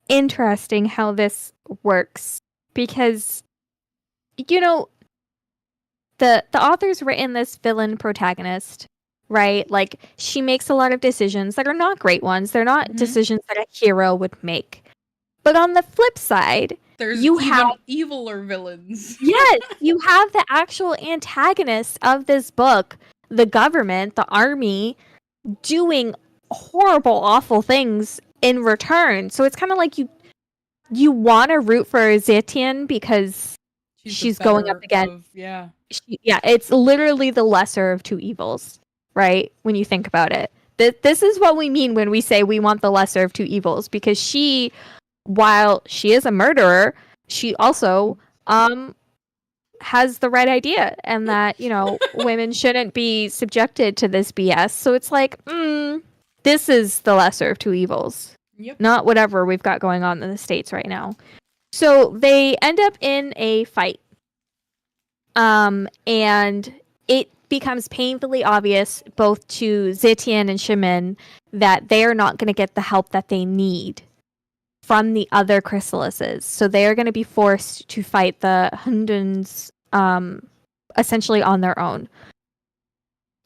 interesting how this works because you know the author's written this villain protagonist, right? Like she makes a lot of decisions that are not great ones. They're not Mm-hmm. decisions that a hero would make. But on the flip side, There's you have even eviler villains. yes, you have the actual antagonist of this book, the government, the army, doing horrible, awful things in return. So it's kind of like you want to root for Zetian because She's the she's going up better against of yeah. yeah, it's literally the lesser of two evils, right? When you think about it. This is what we mean when we say we want the lesser of two evils, because she, while she is a murderer, she also has the right idea, and that, women shouldn't be subjected to this BS. So it's like, this is the lesser of two evils, Yep. not whatever we've got going on in the States right now. So they end up in a fight. And it becomes painfully obvious both to Zetian and Shimin that they are not going to get the help that they need from the other chrysalises. So they are going to be forced to fight the Hunduns essentially on their own.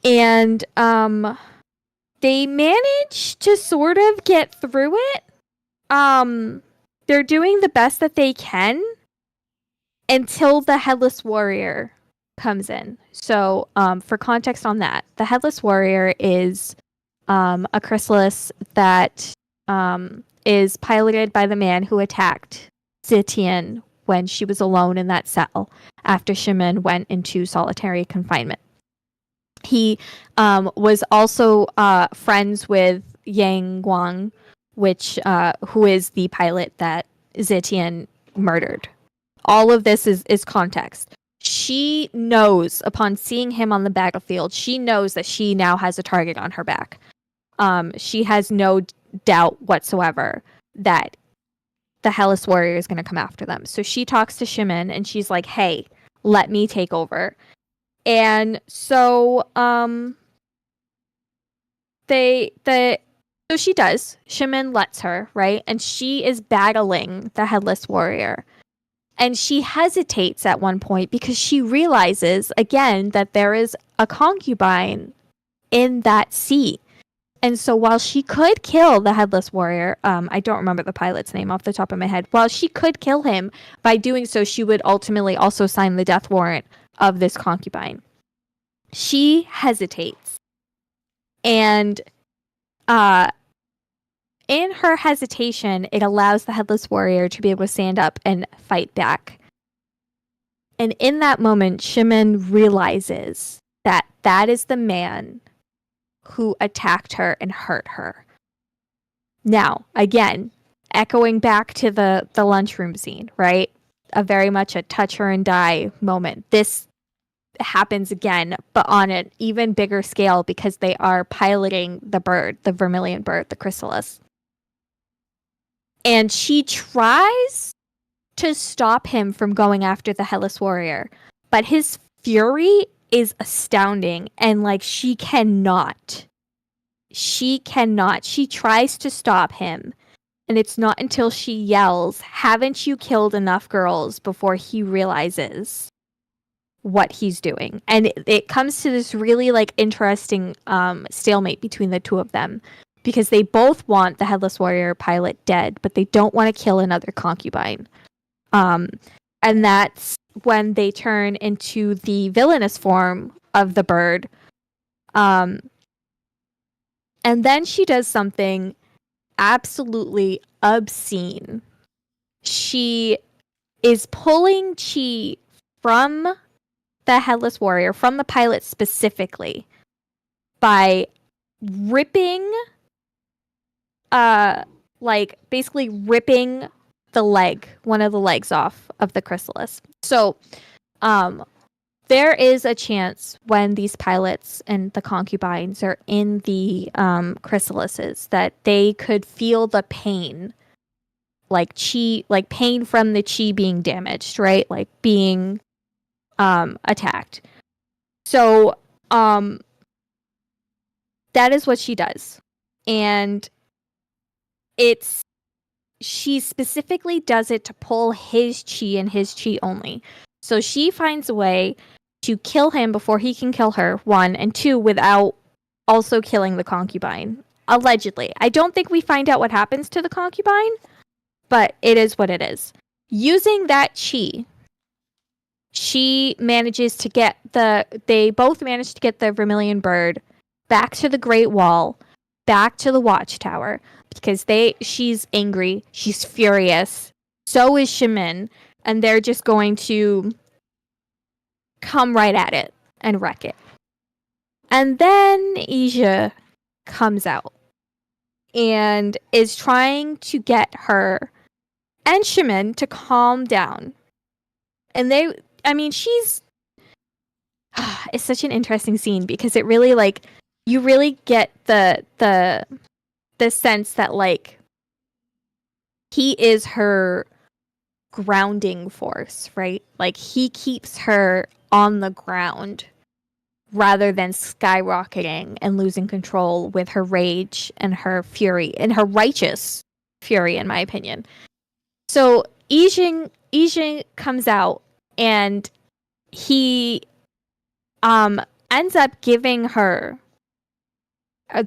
And they manage to sort of get through it. They're doing the best that they can until the Headless Warrior comes in. So, for context on that, the Headless Warrior is a chrysalis that is piloted by the man who attacked Zitian when she was alone in that cell after Shimin went into solitary confinement. He was also friends with Yang Guang, who is the pilot that Zitian murdered. All of this is context. She knows, upon seeing him on the battlefield, she knows that she now has a target on her back. She has no doubt whatsoever that the Hellas Warrior is going to come after them. So she talks to Shimin and she's like, hey, let me take over. And so so she does. Shimin lets her, right? And she is battling the Headless Warrior. And she hesitates at one point because she realizes, again, that there is a concubine in that sea. And so while she could kill the Headless Warrior, I don't remember the pilot's name off the top of my head. While she could kill him, by doing so, she would ultimately also sign the death warrant of this concubine. She hesitates. And in her hesitation, it allows the Headless Warrior to be able to stand up and fight back. And in that moment, Shimin realizes that that is the man who attacked her and hurt her. Now, again, echoing back to the lunchroom scene, right? A very much a touch her and die moment. This happens again, but on an even bigger scale because they are piloting the bird, the Vermilion Bird, the chrysalis. And she tries to stop him from going after the Hellas Warrior, but his fury is astounding, and like she cannot. She tries to stop him, and it's not until she yells, "Haven't you killed enough girls?" before he realizes what he's doing. And it comes to this really like interesting stalemate between the two of them, because they both want the Headless Warrior pilot dead, but they don't want to kill another concubine. And that's when they turn into the villainous form of the bird. And then she does something absolutely obscene. she is pulling chi from the Headless Warrior, from the pilot specifically, by ripping, basically ripping one of the legs off of the chrysalis. So, there is a chance when these pilots and the concubines are in the chrysalises that they could feel the pain, like chi, like pain from the chi being damaged, right? Like being attacked. So that is what she does. And she specifically does it to pull his chi and his chi only. So she finds a way to kill him before he can kill her, one, and two, without also killing the concubine. Allegedly. I don't think we find out what happens to the concubine, but it is what it is. Using that chi, she manages to get they both manage to get the Vermilion Bird back to the Great Wall, back to the Watchtower, because she's angry, she's furious, so is Shimin, and they're just going to come right at it and wreck it. And then Ija comes out and is trying to get her and Shimin to calm down. And she's it's such an interesting scene because it really, like, you really get the sense that, like, he is her grounding force, right? Like, he keeps her on the ground rather than skyrocketing and losing control with her rage and her fury, and her righteous fury, in my opinion. So Yijing comes out, and he ends up giving her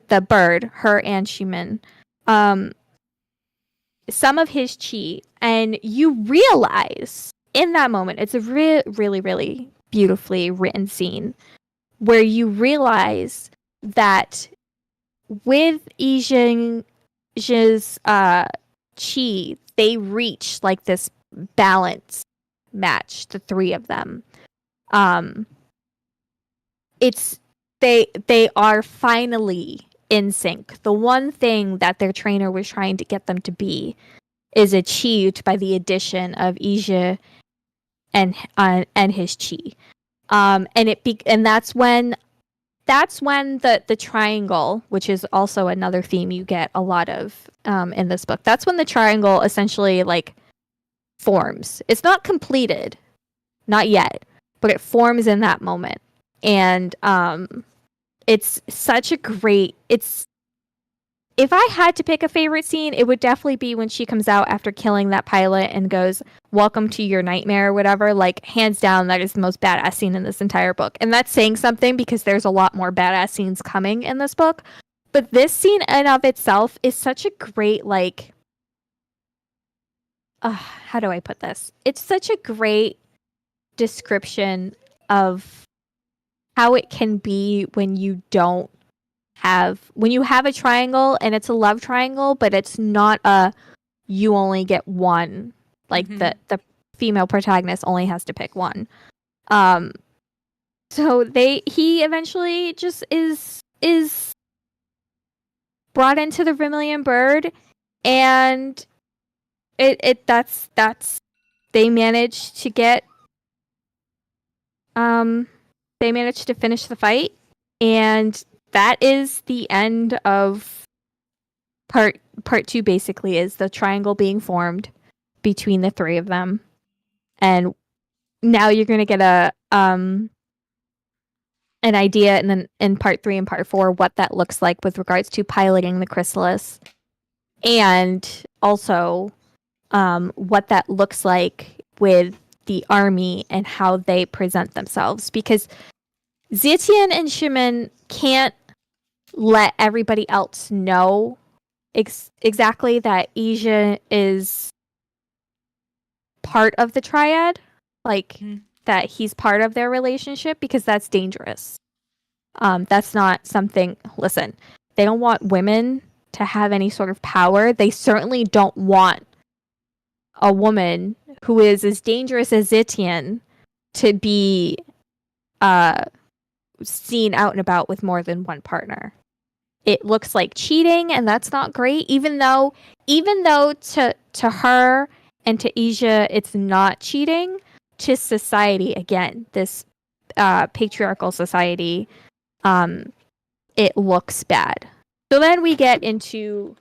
the bird, her and Shimin, some of his chi, and you realize in that moment, it's a really, really beautifully written scene where you realize that with Yijing's chi, they reach like this balance match, the three of them. They are finally in sync. The one thing that their trainer was trying to get them to be is achieved by the addition of Ija and his chi. And that's when the triangle, which is also another theme you get a lot of in this book. That's when the triangle essentially, like, forms. It's not completed, not yet, but it forms in that moment. And it's such a great, if I had to pick a favorite scene, it would definitely be when she comes out after killing that pilot and goes, "Welcome to your nightmare," or whatever. Like, hands down, that is the most badass scene in this entire book. And that's saying something because there's a lot more badass scenes coming in this book. But this scene in of itself is such a great, like, how do I put this? It's such a great description of how it can be when you have a triangle and it's a love triangle, but it's not you only get one. Like, the female protagonist only has to pick one. So he eventually just is brought into the Vermilion Bird, and that's they managed to get they managed to finish the fight, and that is the end of part 2. Basically, is the triangle being formed between the three of them, and now you're going to get an idea, and then in part 3 and part 4 what that looks like with regards to piloting the chrysalis, and also what that looks like with the army and how they present themselves, because Zetian and Shimin can't let everybody else know exactly that Ija is part of the triad, like, that he's part of their relationship, because that's dangerous. That's not something, listen, they don't want women to have any sort of power. They certainly don't want a woman who is as dangerous as Zitian to be seen out and about with more than one partner. It looks like cheating, and that's not great. Even though to her and to Asia, it's not cheating. To society, again, this patriarchal society, it looks bad. So then we get into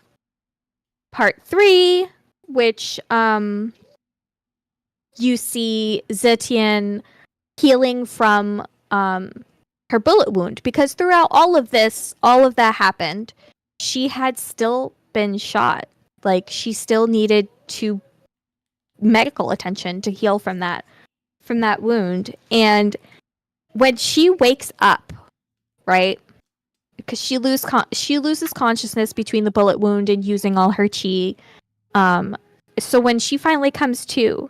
part 3, which you see Zetian healing from her bullet wound, because throughout all of that happened, she had still been shot. Like, she still needed medical attention to heal from that wound. And when she wakes up, right? Because she loses consciousness between the bullet wound and using all her chi. So when she finally comes to,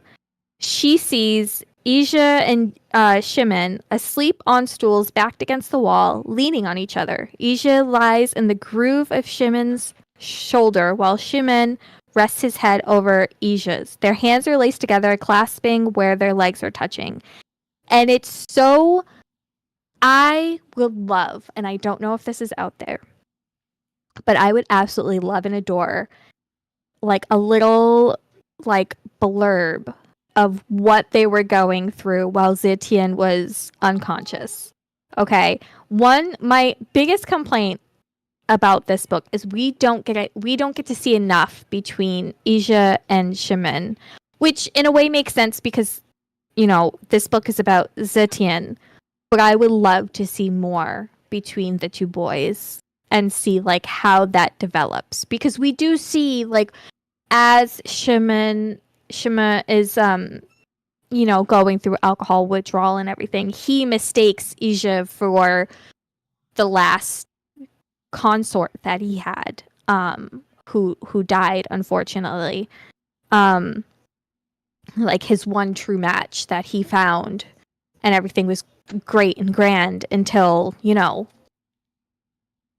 she sees Ija and Shimon asleep on stools backed against the wall, leaning on each other. Ija lies in the groove of Shimon's shoulder while Shimon rests his head over Ija's. Their hands are laced together, clasping where their legs are touching. And it's so... I would love, and I don't know if this is out there, but I would absolutely love and adore like a little like blurb of what they were going through while Zetian was unconscious. Okay. My biggest complaint about this book is we don't get to see enough between Ija and Shimon, which in a way makes sense because, you know, this book is about Zetian, but I would love to see more between the two boys and see like how that develops, because we do see like as Shima is you know, going through alcohol withdrawal and everything, he mistakes Ija for the last consort that he had, who died unfortunately, like his one true match that he found, and everything was great and grand until, you know,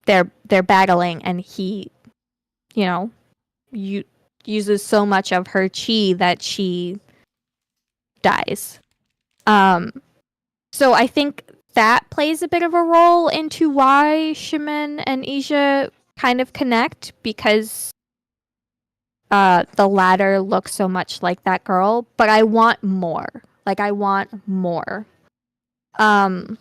they're battling and he, you know, uses so much of her chi that she dies. So I think that plays a bit of a role into why Shimon and Ija kind of connect, because the latter looks so much like that girl, but I want more. Like, I want more. But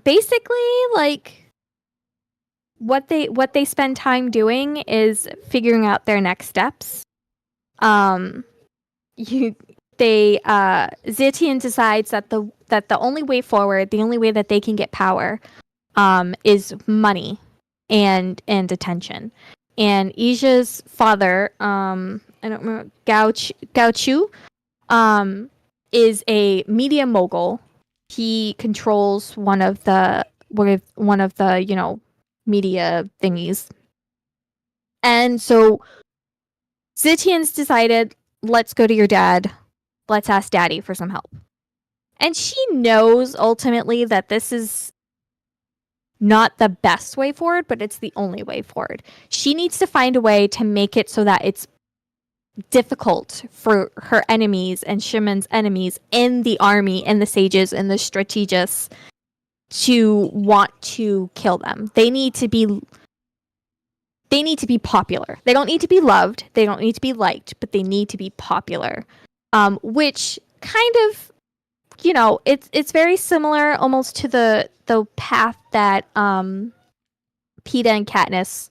basically, like, what they spend time doing is figuring out their next steps. Zetian decides that the only way forward, the only way that they can get power, is money and attention. And Ija's father, I don't remember, Gao Chu, is a media mogul. He controls one of the you know, media thingies. And so Zitian's decided, let's go to your dad. Let's ask daddy for some help. And she knows ultimately that this is not the best way forward, but it's the only way forward. She needs to find a way to make it so that it's difficult for her enemies and Shimon's enemies in the army and the sages and the strategists to want to kill them. They need to be popular. They don't need to be loved. They don't need to be liked, but they need to be popular. Which kind of, you know, it's very similar almost to the path that Peeta and Katniss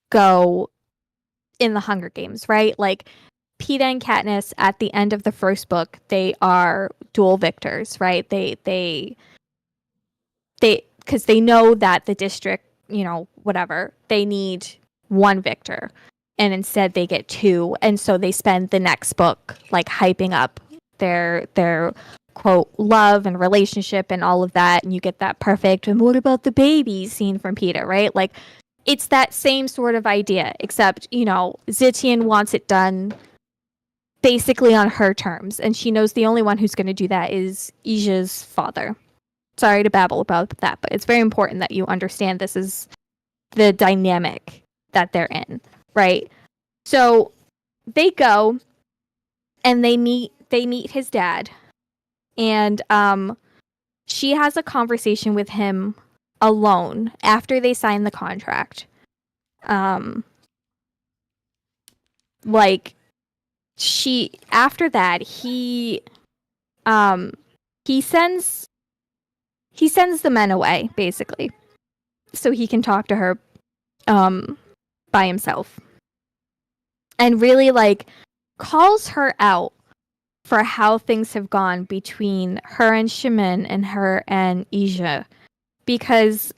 go in the Hunger Games, right? Like, Peeta and Katniss at the end of the first book, they are dual victors, right? They because they know that the district, you know, whatever, they need one victor, and instead they get two, and so they spend the next book like hyping up their quote love and relationship and all of that, and you get that perfect "and what about the baby" scene from Peeta, right? Like, it's that same sort of idea, except, you know, Zitian wants it done basically on her terms, and she knows the only one who's going to do that is Ija's father. Sorry to babble about that, but it's very important that you understand this is the dynamic that they're in, right? So they go and they meet his dad, and she has a conversation with him alone after they sign the contract. Like she after that um he sends the men away basically so he can talk to her by himself, and really like calls her out for how things have gone between her and Shimin and her and Ija, because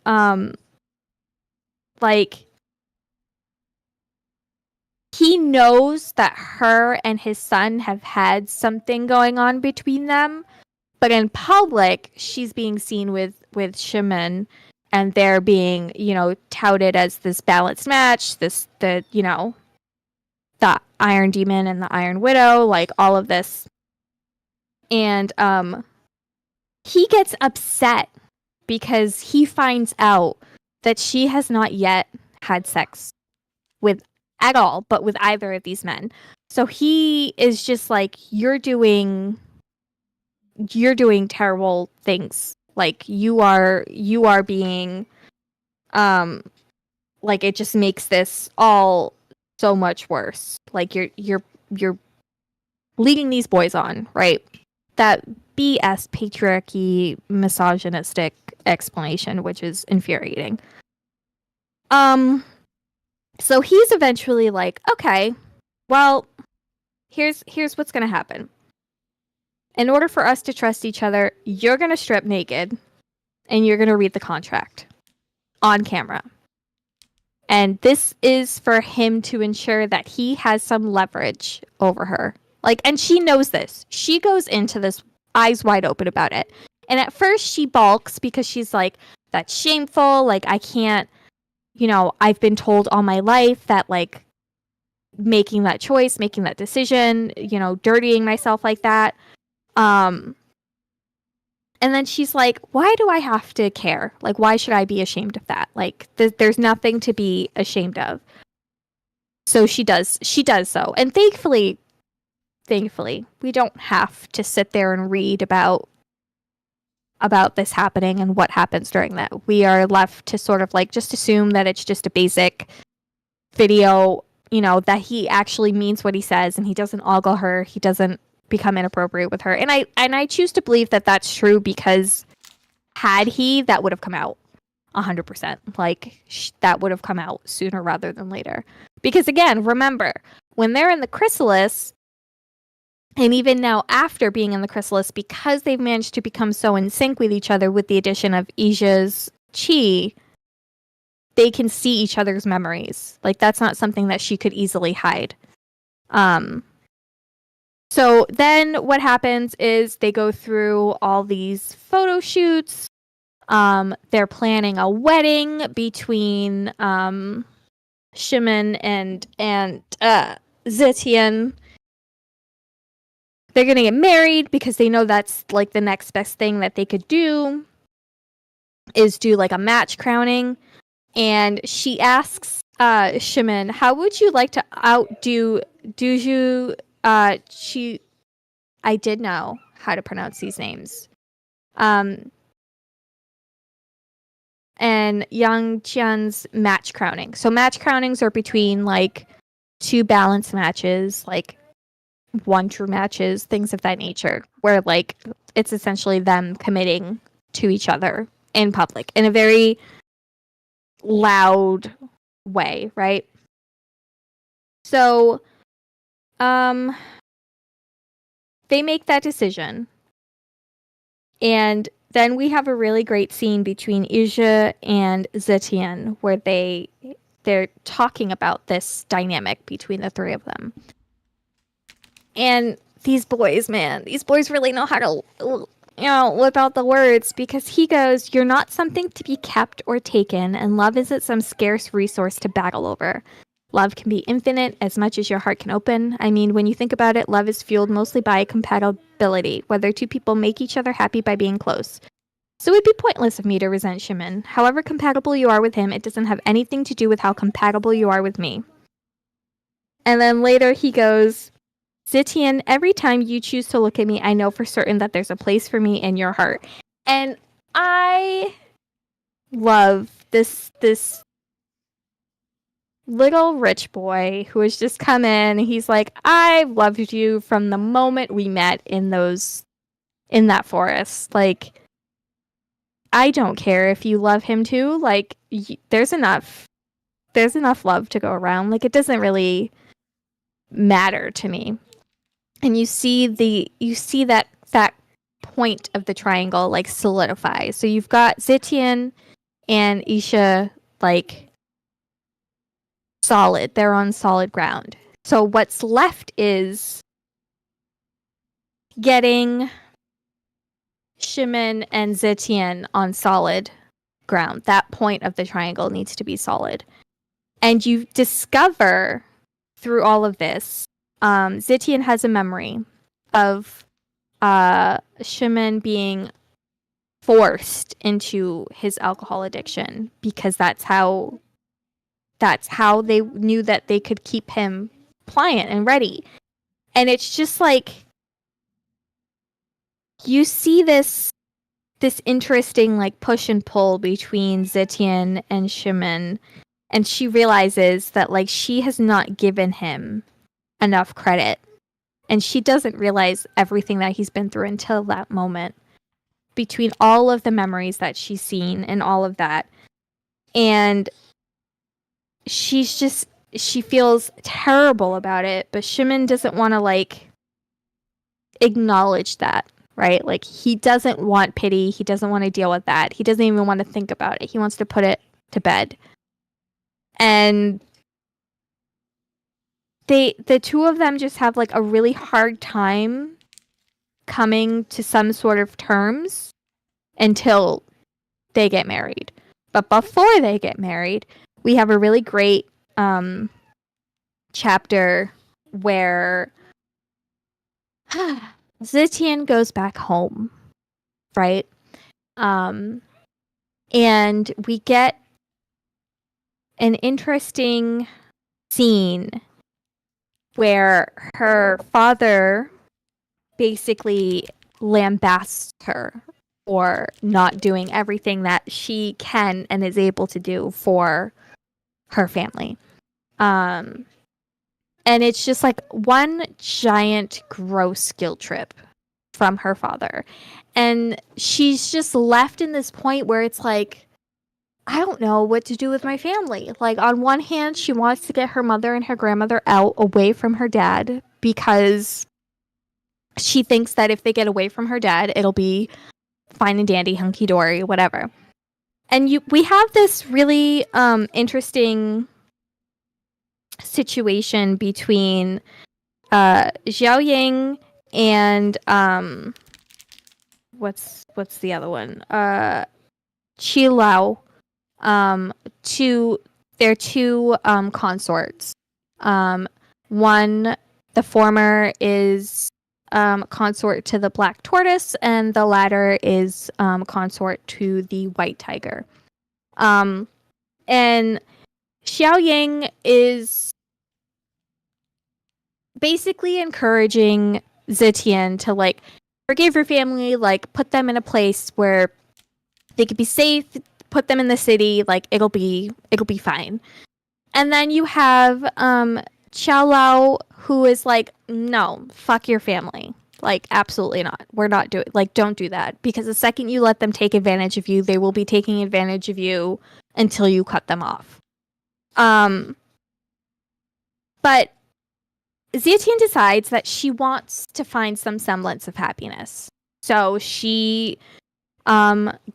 like he knows that her and his son have had something going on between them, but in public she's being seen with Shimin, and they're being, you know, touted as this balanced match, the Iron Demon and the Iron Widow, like all of this. And he gets upset because he finds out that she has not yet had sex with at all, but with either of these men. So he is just like, you're doing terrible things. Like you are being like, it just makes this all so much worse. Like you're leading these boys on, right? That BS patriarchy misogynistic explanation, which is infuriating. So he's eventually like, okay, well, here's what's gonna happen. In order for us to trust each other, you're gonna strip naked and you're gonna read the contract on camera. And this is for him to ensure that he has some leverage over her. Like, and she knows this. She goes into this eyes wide open about it. And at first she balks because she's like, that's shameful. Like, I can't, you know, I've been told all my life that, like, making that choice, making that decision, you know, dirtying myself like that. And then she's like, why do I have to care? Like, why should I be ashamed of that? Like, there's nothing to be ashamed of. So she does so. And thankfully, we don't have to sit there and read about this happening and what happens during that. We are left to sort of like just assume that it's just a basic video, you know, that he actually means what he says and he doesn't ogle her. He doesn't become inappropriate with her. And I choose to believe that that's true, because had he, that would have come out 100%. Like, that would have come out sooner rather than later. Because again, remember, when they're in the chrysalis, and even now after being in the chrysalis, because they've managed to become so in sync with each other with the addition of Ija's chi, they can see each other's memories. Like, that's not something that she could easily hide. So then what happens is they go through all these photo shoots. They're planning a wedding between Shimin and Zetian. They're gonna get married because they know that's like the next best thing that they could do, is do like a match crowning. And she asks Shimin, how would you like to outdo Duju? I did know how to pronounce these names. And Yang Qian's match crowning. So match crownings are between like two balanced matches, like one true matches, things of that nature, where like it's essentially them committing to each other in public in a very loud way, right? So they make that decision. And then we have a really great scene between Ija and Zetian where they're talking about this dynamic between the three of them. And these boys, man, these boys really know how to, you know, whip out the words, because he goes, you're not something to be kept or taken, and love isn't some scarce resource to battle over. Love can be infinite as much as your heart can open. I mean, when you think about it, love is fueled mostly by compatibility, whether two people make each other happy by being close. So it'd be pointless of me to resent Shimin. However compatible you are with him, it doesn't have anything to do with how compatible you are with me. And then later he goes, Zitian, every time you choose to look at me, I know for certain that there's a place for me in your heart. And I love this little rich boy who has just come in. He's like, I loved you from the moment we met in that forest. Like, I don't care if you love him too. Like, there's enough love to go around. Like, it doesn't really matter to me. And you see that point of the triangle like solidify. So you've got Zitian and Isha like solid. They're on solid ground. So what's left is getting Shimon and Zitian on solid ground. That point of the triangle needs to be solid. And you discover through all of this, Zitian has a memory of Shimon being forced into his alcohol addiction because that's how they knew that they could keep him pliant and ready. And it's just like you see this interesting like push and pull between Zitian and Shimon, and she realizes that like she has not given him enough credit, and she doesn't realize everything that he's been through until that moment, between all of the memories that she's seen and all of that. And she feels terrible about it, but Shimon doesn't want to like acknowledge that, right? Like he doesn't want pity, he doesn't want to deal with that, he doesn't even want to think about it, he wants to put it to bed. And the two of them just have like a really hard time coming to some sort of terms until they get married. But before they get married, we have a really great chapter where Zitian goes back home, right? And we get an interesting scene where her father basically lambasts her for not doing everything that she can and is able to do for her family. And it's just like one giant gross guilt trip from her father. And she's just left in this point where it's like, I don't know what to do with my family. Like, on one hand, she wants to get her mother and her grandmother out away from her dad because she thinks that if they get away from her dad, it'll be fine and dandy, hunky dory, whatever. And we have this really interesting situation between Xiao Ying and what's the other one? Qi Lao. They're two consorts. One, the former is consort to the black tortoise, and the latter is consort to the white tiger. And Xiao Yang is basically encouraging Zitian to like forgive your family, like put them in a place where they could be safe, put them in the city, like it'll be fine. And then you have Xiao Lao, who is like, no, fuck your family. Like, absolutely not. We're not doing, like, don't do that. Because the second you let them take advantage of you, they will be taking advantage of you until you cut them off. But Zitian decides that she wants to find some semblance of happiness. So she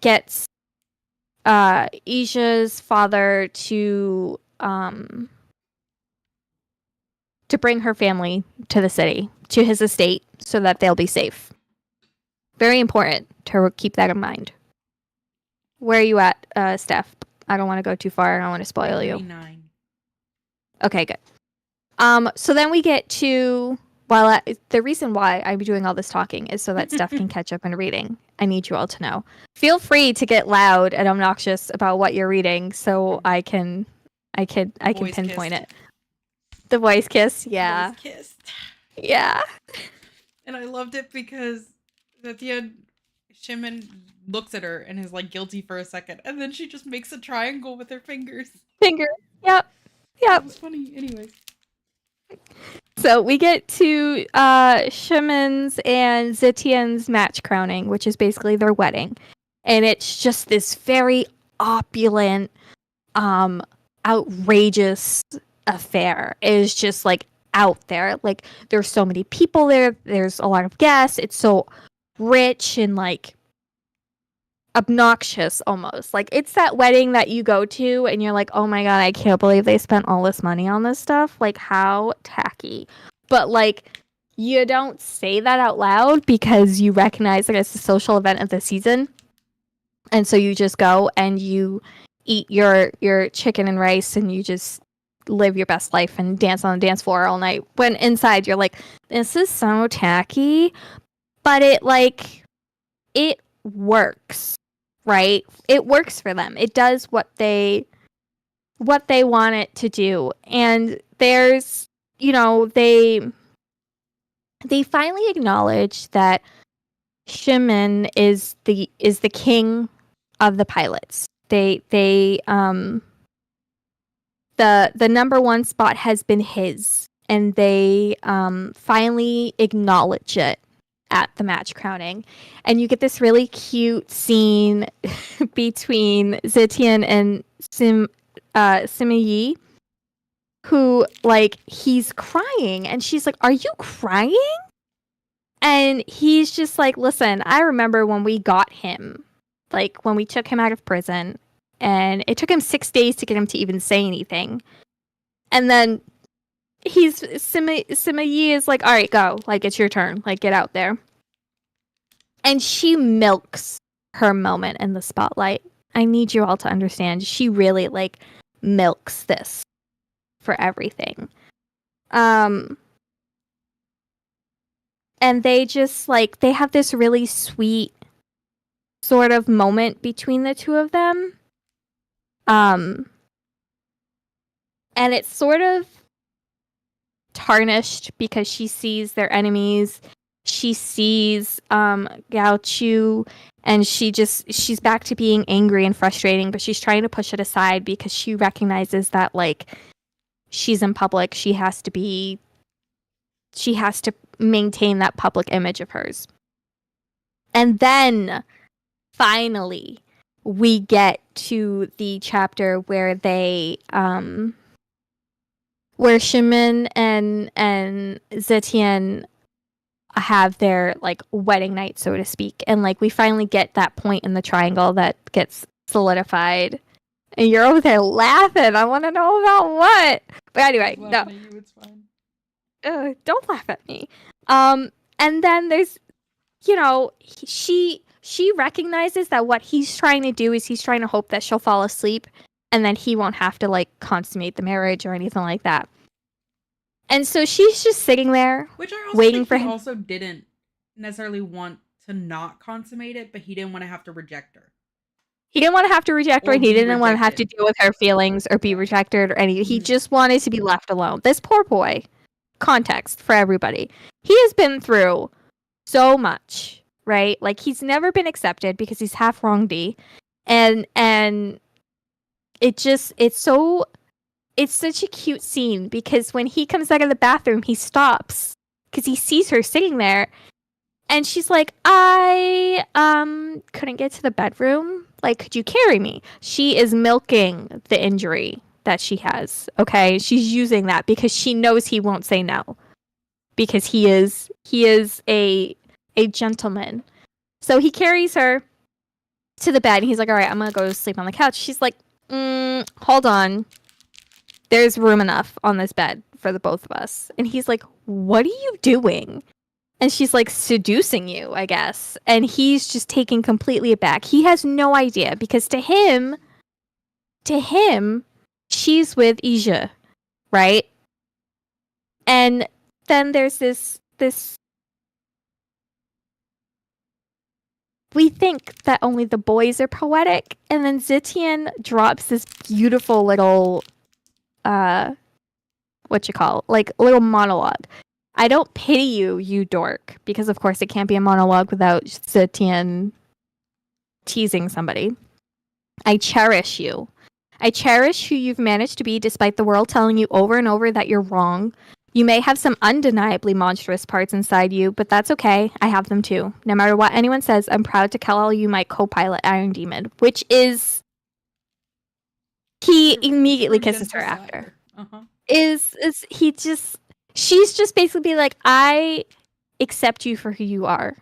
gets Isha's father to bring her family to the city, to his estate, so that they'll be safe. Very important to keep that in mind. Where are you at, Steph? I don't want to go too far. I don't want to spoil you. 39. Okay, good. So then we get to, the reason why I'm doing all this talking is so that Steph can catch up in reading. I need you all to know. Feel free to get loud and obnoxious about what you're reading, so I can Voice pinpoint kissed. it. The voice kiss, yeah. Voice kissed. Yeah. And I loved it because at the end, Shimon looks at her and is like guilty for a second, and then she just makes a triangle with her fingers. Finger. Yep. That Yep. was funny. Anyways. So we get to Shimon's and Zitian's match crowning, which is basically their wedding. And it's just this very opulent, outrageous affair. It is just like out there. Like there's so many people there. There's a lot of guests. It's so rich and like obnoxious almost. Like it's that wedding that you go to and you're like, oh my god, I can't believe they spent all this money on this stuff. Like how tacky. But like you don't say that out loud because you recognize that it's a social event of the season. And so you just go and you eat your chicken and rice and you just live your best life and dance on the dance floor all night. When inside you're like, this is so tacky. But it works. Right? It works for them. It does what they want it to do. And there's, they finally acknowledge that Shimon is the king of the pilots. The number one spot has been his, and they finally acknowledge it at the match crowning. And you get this really cute scene between Zitian and Sima, who, like, he's crying, and she's like, are you crying? And he's just like, listen, I remember when we got him, like, when we took him out of prison, and it took him 6 days to get him to even say anything. And then Sima Yi is like, all right, go. Like, it's your turn. Like, get out there. And she milks her moment in the spotlight. I need you all to understand. She really, like, milks this for everything. And they just, like, they have this really sweet sort of moment between the two of them. And it's sort of tarnished because she sees their enemies. She sees Gao Chu, and she's back to being angry and frustrating, but she's trying to push it aside because she recognizes that, like, she's in public. She has to maintain that public image of hers. And then finally we get to the chapter where they where Shimon and Zetian have their, like, wedding night, so to speak. And, like, we finally get that point in the triangle that gets solidified. And you're over there laughing. I want to know about what. But anyway, no. At you, it's fine. Don't laugh at me. And then there's, she recognizes that what he's trying to do is he's trying to hope that she'll fall asleep and then he won't have to, like, consummate the marriage or anything like that. And so she's just sitting there, which I also waiting think for he him. Also didn't necessarily want to not consummate it, but he didn't want to have to reject her. He didn't want to have to reject her. He didn't want to have to deal with her feelings or be rejected or anything. He just wanted to be left alone. This poor boy. Context for everybody. He has been through so much, right? Like, he's never been accepted because he's half Rongdi. And it's such a cute scene because when he comes out of the bathroom, he stops because he sees her sitting there. And she's like, I couldn't get to the bedroom. Like, could you carry me? She is milking the injury that she has. Okay, she's using that because she knows he won't say no because he is a gentleman. So he carries her to the bed. And he's like, all right, I'm gonna go to sleep on the couch. She's like, hold on. There's room enough on this bed for the both of us. And he's like, what are you doing? And she's like, seducing you, I guess. And he's just taken completely aback. He has no idea because to him, she's with Ija, right? And then there's this we think that only the boys are poetic, and then Zitian drops this beautiful little what like a little monologue. I don't pity you, you dork, because of course it can't be a monologue without Zetian teasing somebody. I cherish you. I cherish who you've managed to be despite the world telling you over and over that you're wrong. You may have some undeniably monstrous parts inside you, but that's okay. I have them too. No matter what anyone says, I'm proud to call you my co-pilot, Iron Demon, which is... He immediately kisses her after. Uh-huh. Is he just... She's just basically like, I accept you for who you are.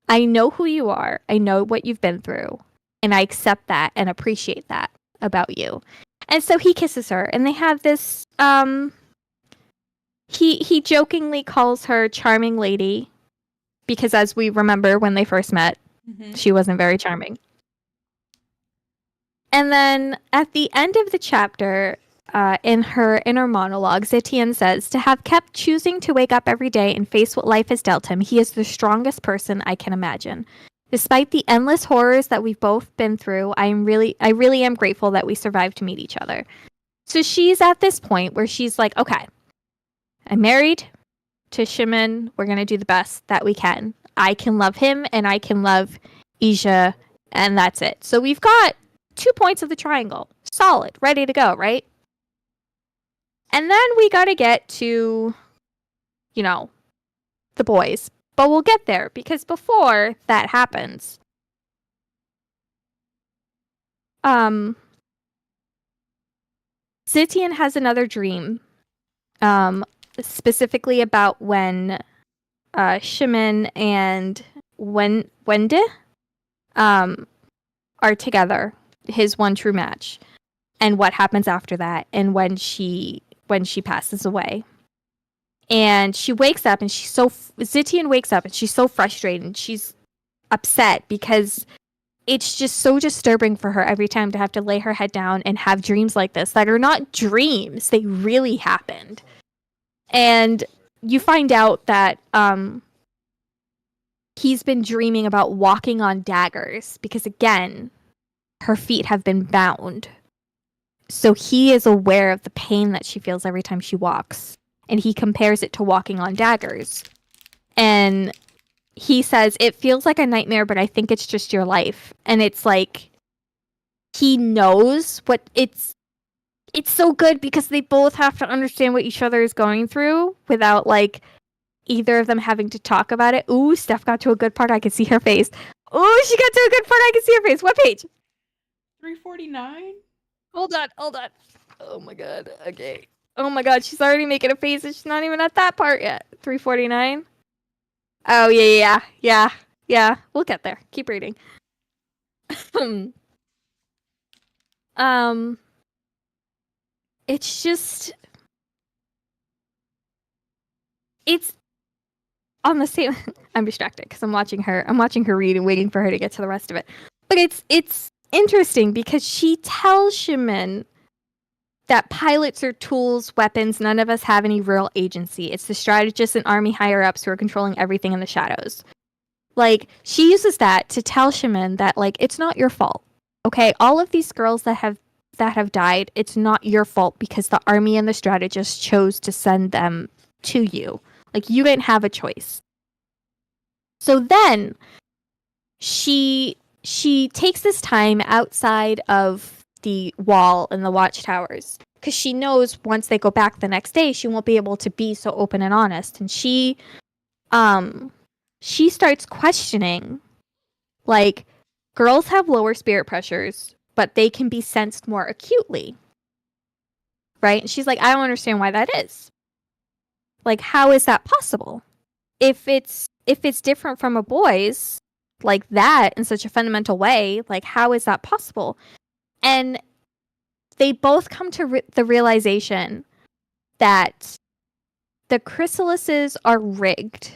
I know who you are. I know what you've been through. And I accept that and appreciate that about you. And so he kisses her, and they have this he jokingly calls her charming lady, because as we remember when they first met, she wasn't very charming. And then at the end of the chapter, in her inner monologue, Zetian says, to have kept choosing to wake up every day and face what life has dealt him, he is the strongest person I can imagine. Despite the endless horrors that we've both been through, I really am grateful that we survived to meet each other. So she's at this point where she's like, okay, I'm married to Shimon. We're going to do the best that we can. I can love him and I can love Ija, and that's it. So we've got 2 points of the triangle. Solid, ready to go, right? And then we got to get to, the boys. But we'll get there, because before that happens, Zitian has another dream, specifically about when Shimon and Wende are together, his one true match, and what happens after that, and when she passes away. And she wakes up, and Zitian wakes up, and she's so frustrated, and she's upset because it's just so disturbing for her every time to have to lay her head down and have dreams like this that are not dreams. They really happened. And you find out that he's been dreaming about walking on daggers because, again, her feet have been bound. So he is aware of the pain that she feels every time she walks. And he compares it to walking on daggers. And he says, it feels like a nightmare, but I think it's just your life. And it's like, he knows what it's so good because they both have to understand what each other is going through without, like, either of them having to talk about it. Ooh, Steph got to a good part. I can see her face. Ooh, she got to a good part. I can see her face. What page? 349? Hold on. Oh my god. Okay. Oh my god, she's already making a face and she's not even at that part yet. 349? Oh, yeah. We'll get there. Keep reading. It's just... It's on the same... I'm distracted because I'm watching her read and waiting for her to get to the rest of it. But it's interesting because she tells Shimon that pilots are tools, weapons. None of us have any real agency. It's the strategists and army higher-ups who are controlling everything in the shadows. Like, she uses that to tell Shimon that, like, it's not your fault. Okay, all of these girls that have died, it's not your fault because the army and the strategists chose to send them to you. Like, you didn't have a choice. So then she takes this time outside of the wall and the watchtowers because she knows once they go back the next day, she won't be able to be so open and honest. And she starts questioning, like, girls have lower spirit pressures, but they can be sensed more acutely. Right? And she's like, I don't understand why that is. Like, how is that possible? If it's different from a boy's, like that, in such a fundamental way, like, how is that possible? And they both come to the realization that the chrysalises are rigged.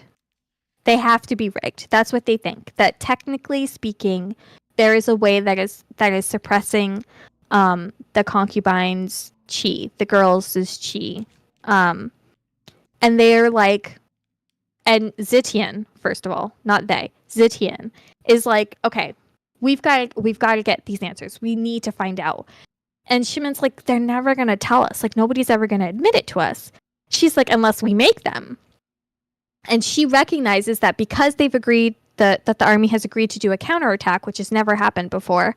They have to be rigged. That's what they think. That technically speaking, there is a way that is suppressing the concubines' chi, the girls' chi. And they're like, and Zitian, first of all, not they, Zitian is like, okay, we've got to get these answers. We need to find out. And Shimon's like, they're never going to tell us. Like, nobody's ever going to admit it to us. She's like, unless we make them. And she recognizes that because they've agreed that the army has agreed to do a counterattack, which has never happened before,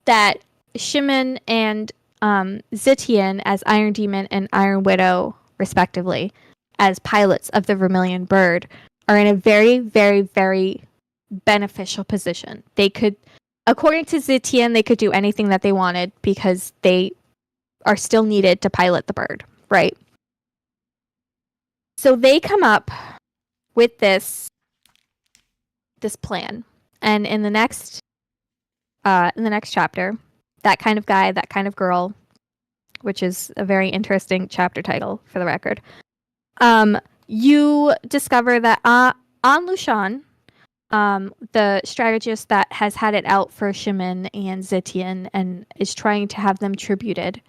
that Shimon and Zitian as Iron Demon and Iron Widow, respectively, as pilots of the Vermilion Bird, are in a very, very, very beneficial position. They could, according to Zitian, they could do anything that they wanted because they are still needed to pilot the bird, right? So they come up with this plan, and in the next chapter, That Kind of Guy, That Kind of Girl, which is a very interesting chapter title for the record, you discover that An Lushan, the strategist that has had it out for Shimon and Zitian and is trying to have them tributed,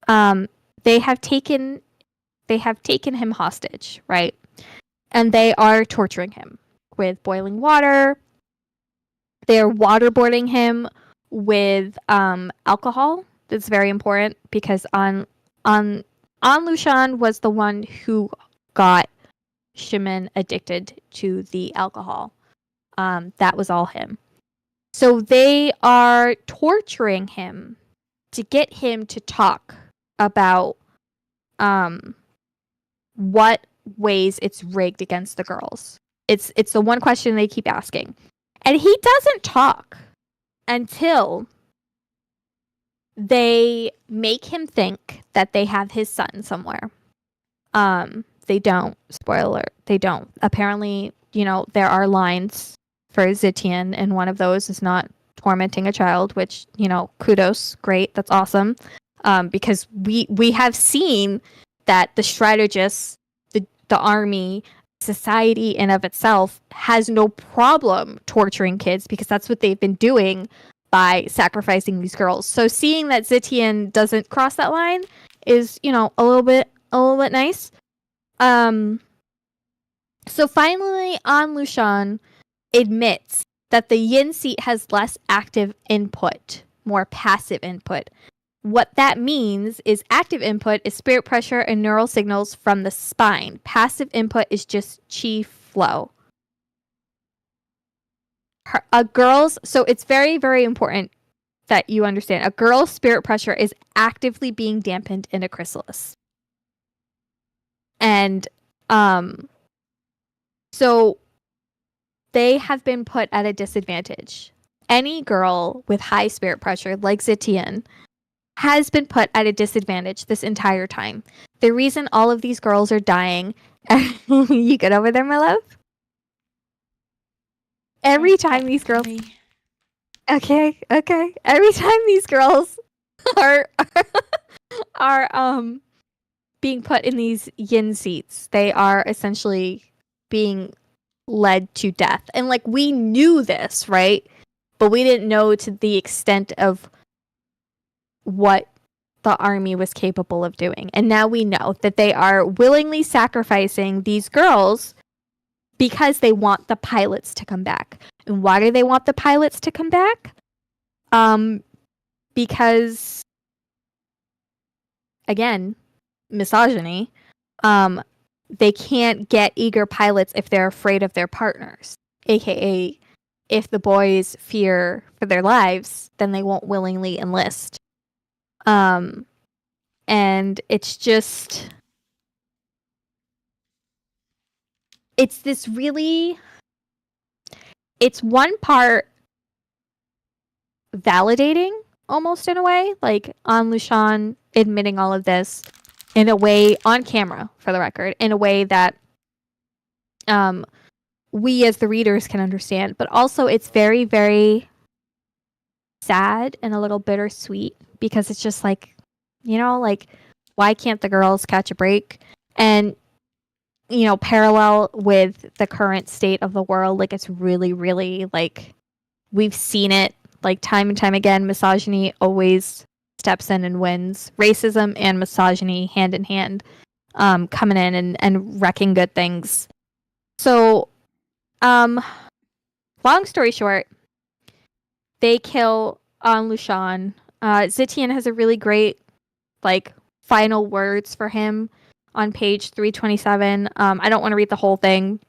they have taken him hostage, right? And they are torturing him with boiling water. They're waterboarding him with alcohol. That's very important because An Lushan was the one who got Shimon addicted to the alcohol. That was all him. So they are torturing him to get him to talk about what ways it's rigged against the girls. It's the one question they keep asking. And he doesn't talk until they make him think that they have his son somewhere. They don't. Spoiler alert, they don't. Apparently, there are lines for Zitian, and one of those is not tormenting a child, which, kudos, great, that's awesome. Because we have seen that the strategists, the army, society in of itself has no problem torturing kids because that's what they've been doing by sacrificing these girls. So seeing that Zitian doesn't cross that line is, a little bit nice. So finally, An Lushan admits that the yin seat has less active input, more passive input. What that means is active input is spirit pressure and neural signals from the spine. Passive input is just chi flow. So it's very, very important that you understand. A girl's spirit pressure is actively being dampened in a chrysalis. And so they have been put at a disadvantage. Any girl with high spirit pressure, like Zitian, has been put at a disadvantage this entire time. The reason all of these girls are dying... You get over there, my love? Every time these girls... Okay. Every time these girls are being put in these yin seats, they are essentially being led to death. And, we knew this, right? But we didn't know to the extent of what the army was capable of doing. And now we know that they are willingly sacrificing these girls because they want the pilots to come back. And why do they want the pilots to come back? Because, again, misogyny. They can't get eager pilots if they're afraid of their partners. AKA, if the boys fear for their lives, then they won't willingly enlist. And it's just... It's this really... It's one part validating, almost in a way. An Lushan admitting all of this in a way, on camera, for the record, in a way that we as the readers can understand. But also it's very, very sad and a little bittersweet because it's just why can't the girls catch a break? And, parallel with the current state of the world, it's really, really, we've seen it, time and time again, misogyny always steps in and wins. Racism and misogyny hand in hand, coming in and wrecking good things. So, long story short, they kill An Lushan. Zitian has a really great like final words for him on page 327. I don't want to read the whole thing,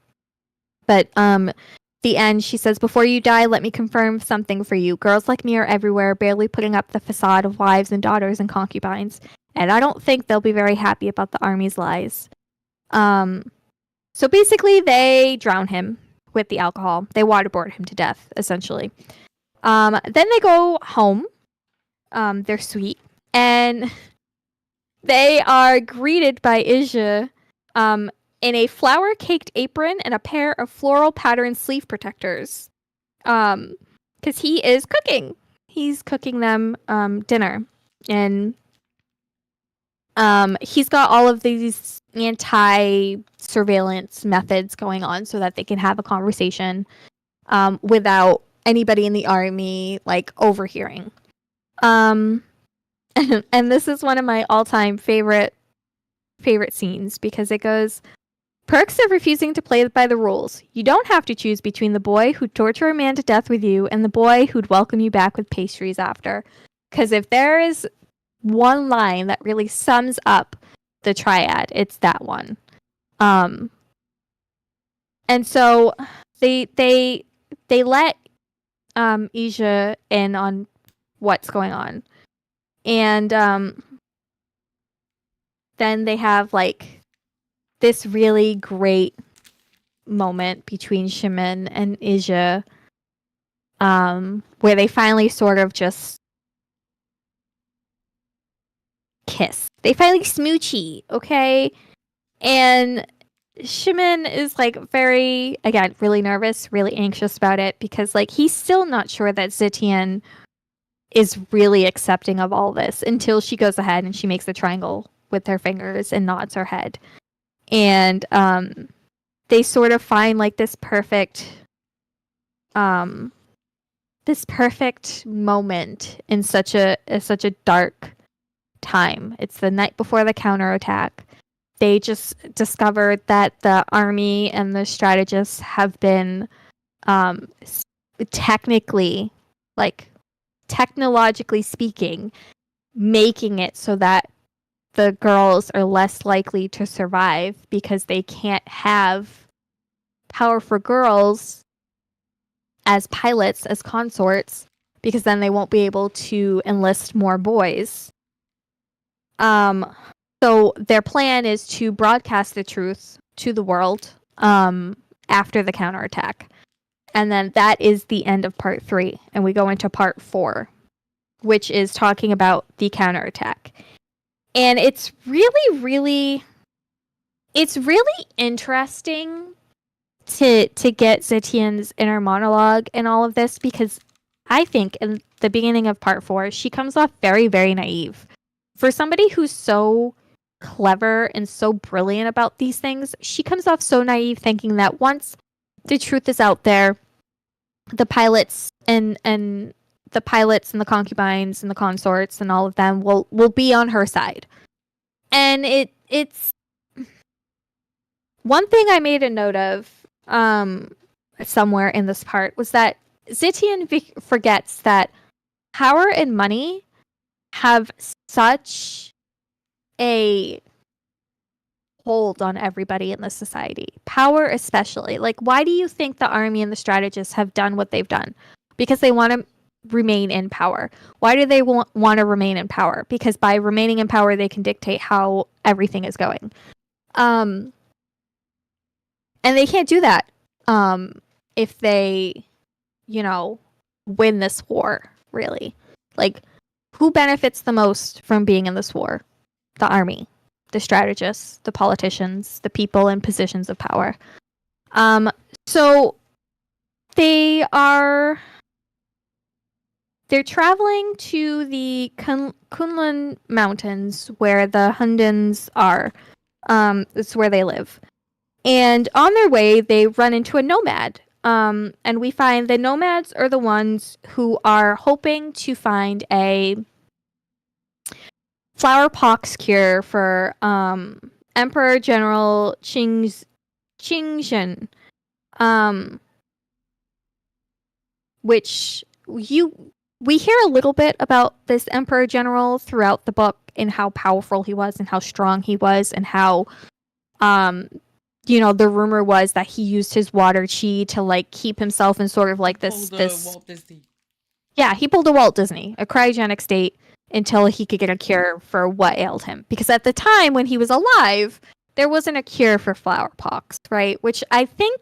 but the end, she says, "Before you die, let me confirm something for you. Girls like me are everywhere, barely putting up the facade of wives and daughters and concubines, and I don't think they'll be very happy about the army's lies." So basically, they drown him with the alcohol. They waterboard him to death, essentially. Then they go home. They're sweet, and they are greeted by Ija in a flour-caked apron and a pair of floral patterned sleeve protectors. Because he is cooking. He's cooking them dinner, and he's got all of these anti-surveillance methods going on so that they can have a conversation without anybody in the army like overhearing. And this is one of my all-time favorite scenes because it goes, "Perks of refusing to play by the rules. You don't have to choose between the boy who'd torture a man to death with you and the boy who'd welcome you back with pastries after." Because if there is one line that really sums up the triad, it's that one. And so they let Ija in on what's going on. And then they have like this really great moment between Shimin and Ija, where they finally sort of just kiss. They finally smoochy, okay? And Shimin is like very, again, really nervous, really anxious about it because like he's still not sure that Zitian is really accepting of all this until she goes ahead and she makes the triangle with her fingers and nods her head. And they sort of find like this perfect moment in such a dark time. It's the night before the counterattack. They just discovered that the army and the strategists have been technically, like technologically speaking, making it so that the girls are less likely to survive because they can't have powerful girls as pilots, as consorts, because then they won't be able to enlist more boys. So their plan is to broadcast the truth to the world after the counterattack. And then that is the end of part 3. And we go into part 4, which is talking about the counterattack. And it's really, really interesting to get Zitian's inner monologue and all of this, because I think in the beginning of part 4, she comes off very, very naive. For somebody who's so clever and so brilliant about these things, she comes off so naive, thinking that once the truth is out there, the pilots and the concubines and the consorts and all of them will be on her side. And it's one thing I made a note of somewhere in this part was that Zitian forgets that power and money have such a hold on everybody in this society. Power especially. Like, why do you think the army and the strategists have done what they've done? Because they want to remain in power. Why do they want to remain in power? Because by remaining in power, they can dictate how everything is going. And they can't do that if they, win this war, really. Like, who benefits the most from being in this war? The army, the strategists, the politicians, the people in positions of power. So they're traveling to the Kunlun Mountains where the Hundans are. It's where they live. And on their way, they run into a nomad. And we find the nomads are the ones who are hoping to find a flower pox cure for Emperor General Qingzhen, which we hear a little bit about this Emperor General throughout the book and how powerful he was and how strong he was and how, the rumor was that he used his water chi to like keep himself in sort of like this. Walt Disney. Yeah, he pulled a Walt Disney, a cryogenic state, until he could get a cure for what ailed him. Because at the time when he was alive, there wasn't a cure for flowerpox, right? Which I think,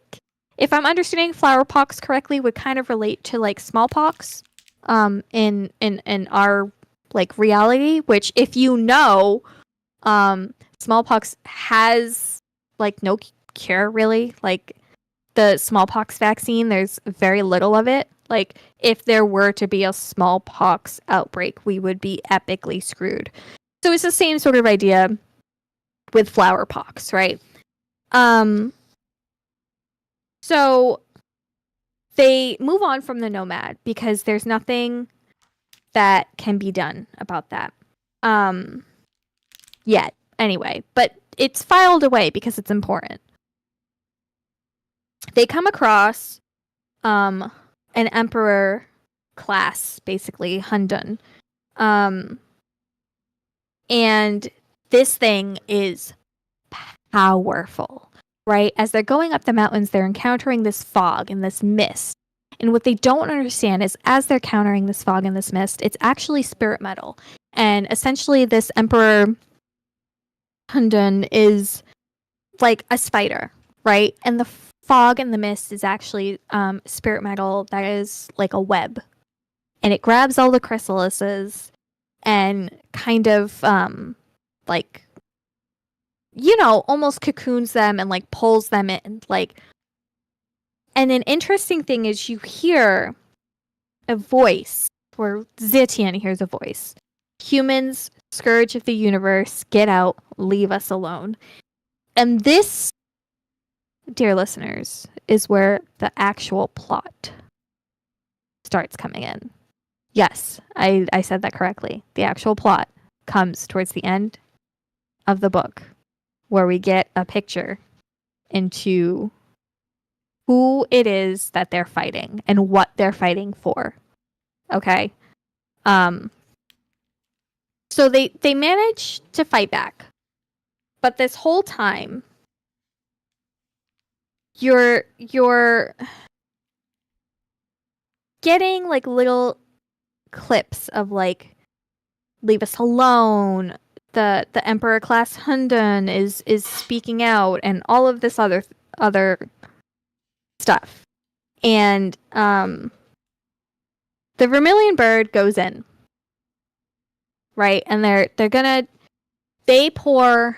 if I'm understanding flowerpox correctly, would kind of relate to like smallpox, in our like reality. Which, if you know, smallpox has like no cure really. Like the smallpox vaccine, there's very little of it. Like, if there were to be a smallpox outbreak, we would be epically screwed. So it's the same sort of idea with flowerpox, right? So they move on from the nomad because there's nothing that can be done about that. Yet, anyway. But it's filed away because it's important. They come across an emperor class, basically, Hundun. And this thing is powerful, right? As they're going up the mountains, they're encountering this fog and this mist. And what they don't understand is, as they're countering this fog and this mist, it's actually spirit metal. And essentially, this Emperor Hundun is like a spider, right? And the fog and the mist is actually spirit metal that is like a web. And it grabs all the chrysalises and kind of like, almost cocoons them and like pulls them in. Like, and an interesting thing is you hear a voice, or Zitian hears a voice. Humans, scourge of the universe, get out, leave us alone. And this, dear listeners, is where the actual plot starts coming in. Yes, I said that correctly. The actual plot comes towards the end of the book, where we get a picture into who it is that they're fighting and what they're fighting for. Okay? So they manage to fight back. But this whole time, you're getting like little clips of like, leave us alone. The Emperor class Hundun is speaking out, and all of this other stuff. And the Vermilion Bird goes in, right? And they pour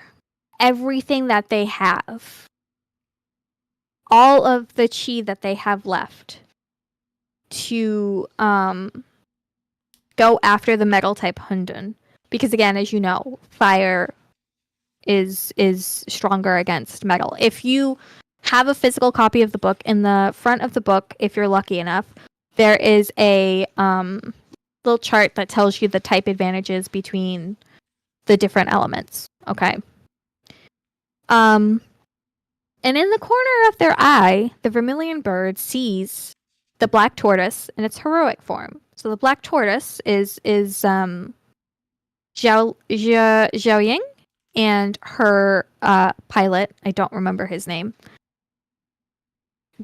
everything that they have, all of the chi that they have left, to go after the metal type Hundun. Because again, as you know, fire is stronger against metal. If you have a physical copy of the book, in the front of the book, if you're lucky enough, there is a little chart that tells you the type advantages between the different elements. Okay. And in the corner of their eye, the Vermilion Bird sees the black tortoise in its heroic form. So the black tortoise is Zhao Ying, and her pilot, I don't remember his name.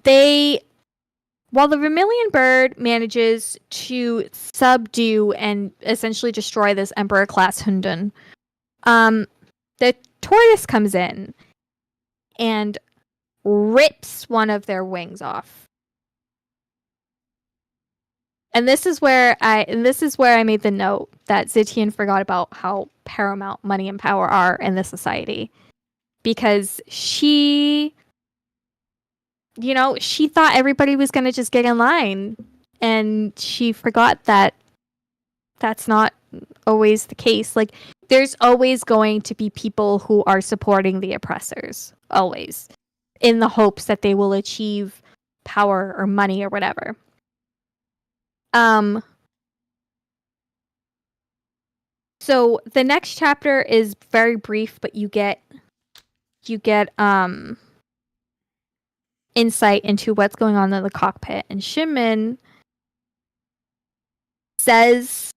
While the Vermilion Bird manages to subdue and essentially destroy this Emperor class Hundun, the tortoise comes in and rips one of their wings off. And this is where I made the note that Zitian forgot about how paramount money and power are in this society. Because she thought everybody was going to just get in line, and she forgot that that's not always the case. Like, there's always going to be people who are supporting the oppressors, always, in the hopes that they will achieve power or money or whatever. So the next chapter is very brief, but you get insight into what's going on in the cockpit. And Shinmin says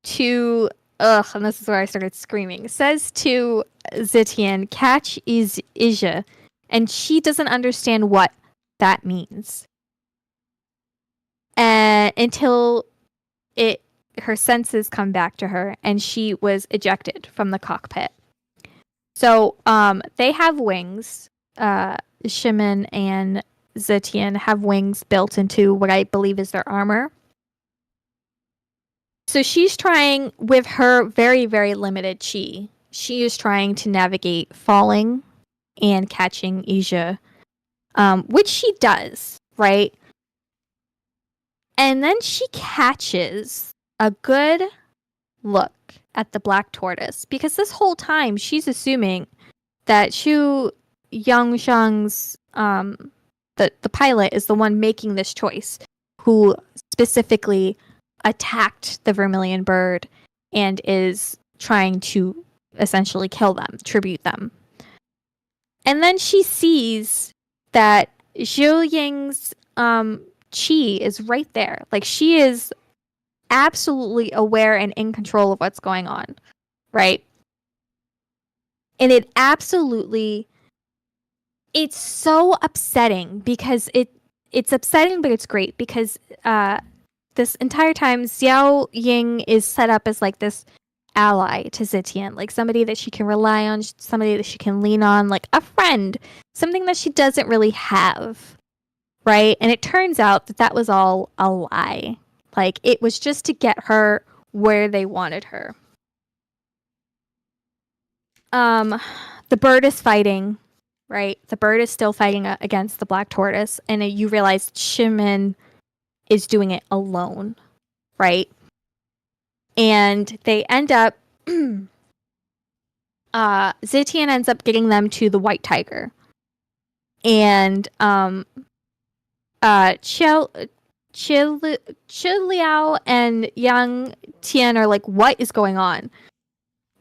to and this is where I started screaming. Says to Zitian, "Catch is Ija," and she doesn't understand what that means, and until her senses come back to her, and she was ejected from the cockpit. So, they have wings. Shimon and Zitian have wings built into what I believe is their armor. So she's trying, with her very, very limited chi, she is trying to navigate falling and catching Ija, which she does, right? And then she catches a good look at the black tortoise, because this whole time she's assuming that Shu Yangshang's the pilot is the one making this choice, who specifically attacked the vermilion bird and is trying to essentially kill them, tribute them. And then she sees that Zhou Ying's chi is right there. Like, she is absolutely aware and in control of what's going on, right? And it absolutely, it's so upsetting, because it's upsetting, but it's great, because this entire time Xiao Ying is set up as like this ally to Zitian, like somebody that she can rely on, somebody that she can lean on, like a friend, something that she doesn't really have, right? And it turns out that that was all a lie. Like, it was just to get her where they wanted her. The bird is fighting, right? The bird is still fighting against the black tortoise, and you realize Shimon is doing it alone, right? And they end up Zitian ends up getting them to the white tiger. And Liao and Yang Tian are like, what is going on?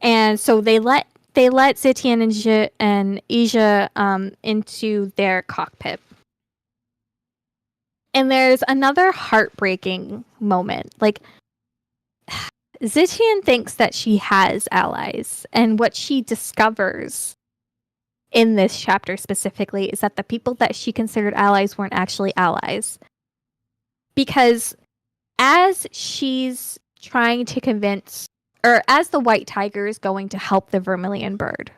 And so they let Zitian and Ija into their cockpit. And there's another heartbreaking moment. Like, Zitian thinks that she has allies, and what she discovers in this chapter specifically is that the people that she considered allies weren't actually allies. Because as she's trying to convince, or as the white tiger is going to help the vermilion bird,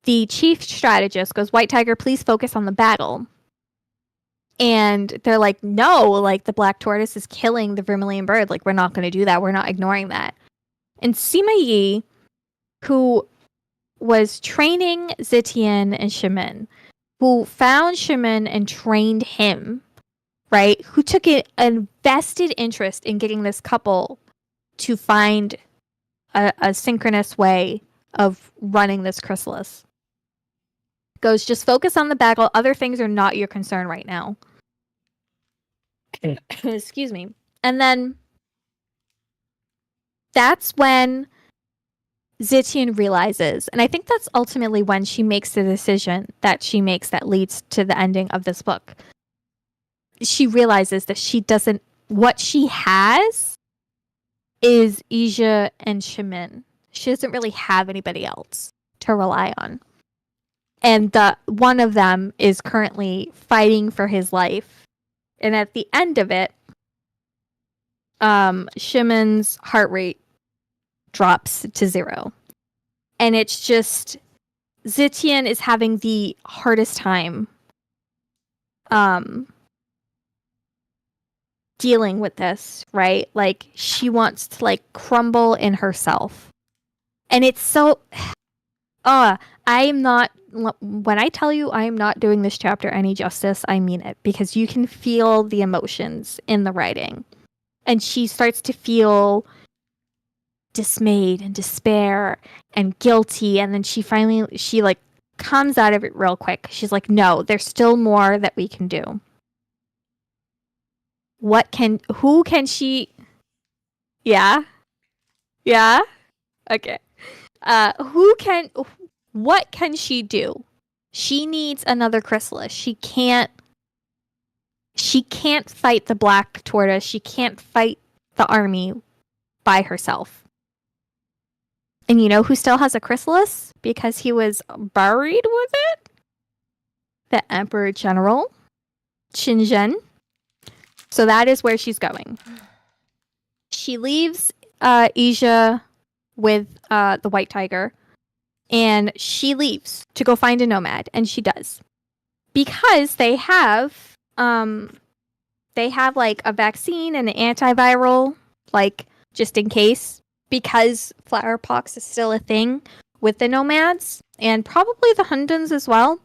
the chief strategist goes, "White tiger, please focus on the battle." And they're like, "No, like, the black tortoise is killing the vermilion bird. Like, we're not going to do that. We're not ignoring that." And Sima Yi, who was training Zitian and Shimon, who found Shimon and trained him, right? Who took a vested interest in getting this couple to find a synchronous way of running this chrysalis, goes, "Just focus on the battle. Other things are not your concern right now." Excuse me. And then that's when Zitian realizes, and I think that's ultimately when she makes the decision that she makes that leads to the ending of this book. She realizes that she doesn't, what she has is Ija and Shimon. She doesn't really have anybody else to rely on. And one of them is currently fighting for his life. And at the end of it, Shimon's heart rate drops to 0. And it's just, Zitian is having the hardest time dealing with this, right? Like, she wants to, like, crumble in herself. And it's so, I am not, when I tell you I am not doing this chapter any justice, I mean it, because you can feel the emotions in the writing. And she starts to feel dismayed and despair and guilty, and then she like comes out of it real quick. She's like, "No, there's still more that we can do." Who can she? Yeah, okay. What can she do? She needs another chrysalis. She can't fight the black tortoise. She can't fight the army by herself. And you know who still has a chrysalis because he was buried with it? The Emperor General Shinjen. So that is where she's going. She leaves Asia with the white tiger, and she leaves to go find a nomad, and she does because they have like a vaccine and an antiviral, like just in case, because flower pox is still a thing with the nomads and probably the Huntons as well.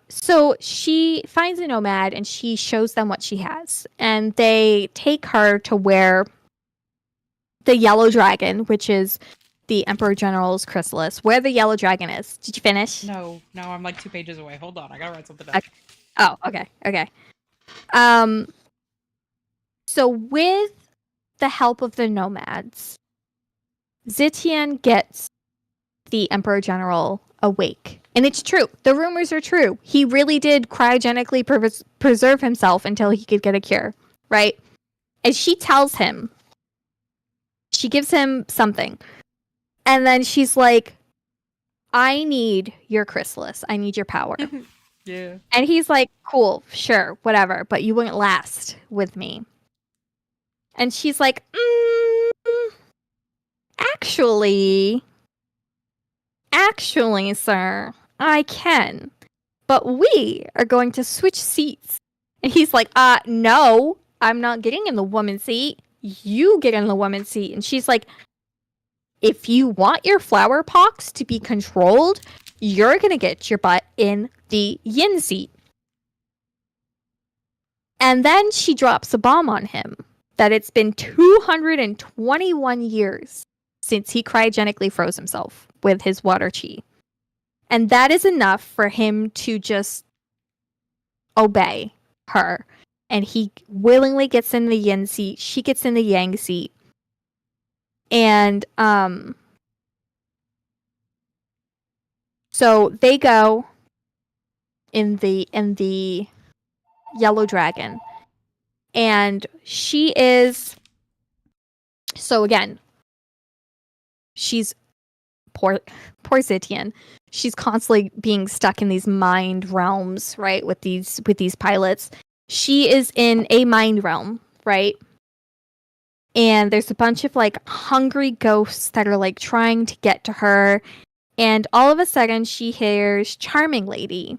So she finds a nomad and she shows them what she has, and they take her to where the yellow dragon, which is the Emperor General's chrysalis, where the yellow dragon is. Did you finish? No, I'm like 2 pages away. Hold on, I gotta write something down. Okay. Oh, okay. Um, so with the help of the nomads, Zitian gets the Emperor General awake. And it's true. The rumors are true. He really did cryogenically preserve himself until he could get a cure, right? And she tells him, she gives him something. And then she's like, I need your chrysalis. I need your power. Yeah. And he's like, cool, sure, whatever, but you wouldn't last with me. And she's like, actually, sir, I can. But we are going to switch seats. And he's like, no, I'm not getting in the woman's seat. You get in the woman's seat. And she's like, if you want your flower pox to be controlled, you're going to get your butt in the yin seat. And then she drops a bomb on him that it's been 221 years since he cryogenically froze himself with his water chi. And that is enough for him to just obey her. And he willingly gets in the yin seat. She gets in the yang seat. And so they go in the yellow dragon. And she is, so again, she's poor Zitian. She's constantly being stuck in these mind realms, right? With these pilots. She is in a mind realm, right? And there's a bunch of like hungry ghosts that are like trying to get to her. And all of a sudden she hears Charming Lady.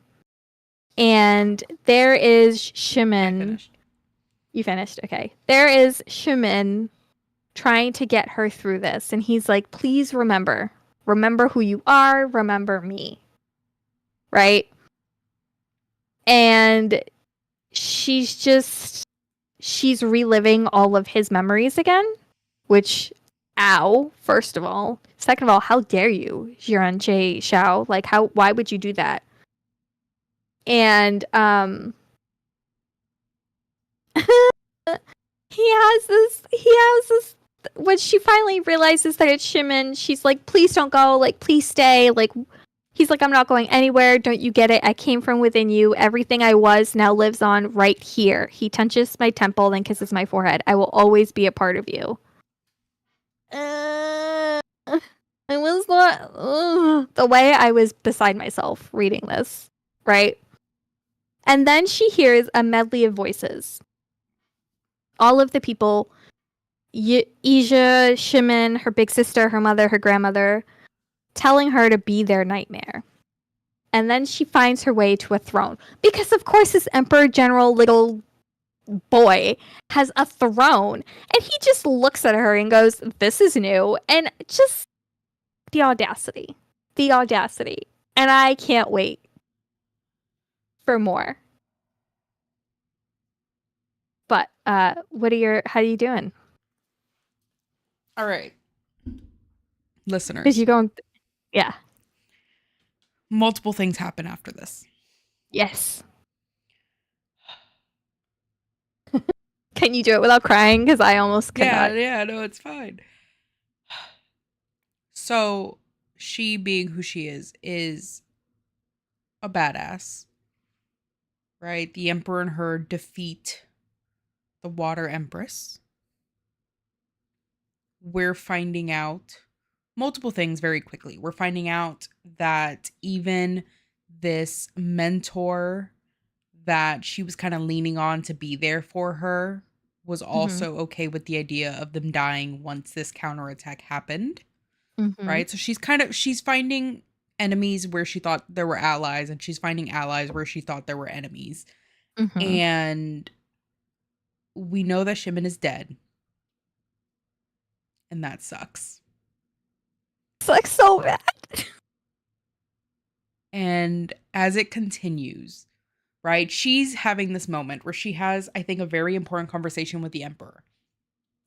And there is Shimin. You finished? Okay. There is Shimin trying to get her through this. And he's like, please remember who you are, remember me. Right? And she's reliving all of his memories again, which, ow, first of all. Second of all, how dare you, Jiren Che Xiao? Like, why would you do that? And, he has this, when she finally realizes that it's Shimin, she's like, please don't go, like, please stay, like, he's like, I'm not going anywhere, don't you get it? I came from within you, everything I was now lives on right here. He touches my temple, then kisses my forehead. I will always be a part of you. I was not, the way I was beside myself reading this, right? And then she hears a medley of voices. All of the people, Ija, Shimin, her big sister, her mother, her grandmother, telling her to be their nightmare. And then she finds her way to a throne. Because, of course, this Emperor General little boy has a throne. And he just looks at her and goes, this is new. And just the audacity. The audacity. And I can't wait for more. But how are you doing? All right. Listeners. Did you go? Yeah. Multiple things happen after this. Yes. Can you do it without crying? Because I almost could not. Yeah, no, it's fine. So, she being who she is a badass, right? The Emperor and her defeat the Water Empress, we're finding out multiple things very quickly. We're finding out that even this mentor that she was kind of leaning on to be there for her was Mhm. also okay with the idea of them dying once this counterattack happened, Mhm. right? So she's finding enemies where she thought there were allies, and she's finding allies where she thought there were enemies. Mhm. And we know that Shimon is dead, and that sucks. It's like so bad. And as it continues, right, she's having this moment where she has, I think, a very important conversation with the Emperor.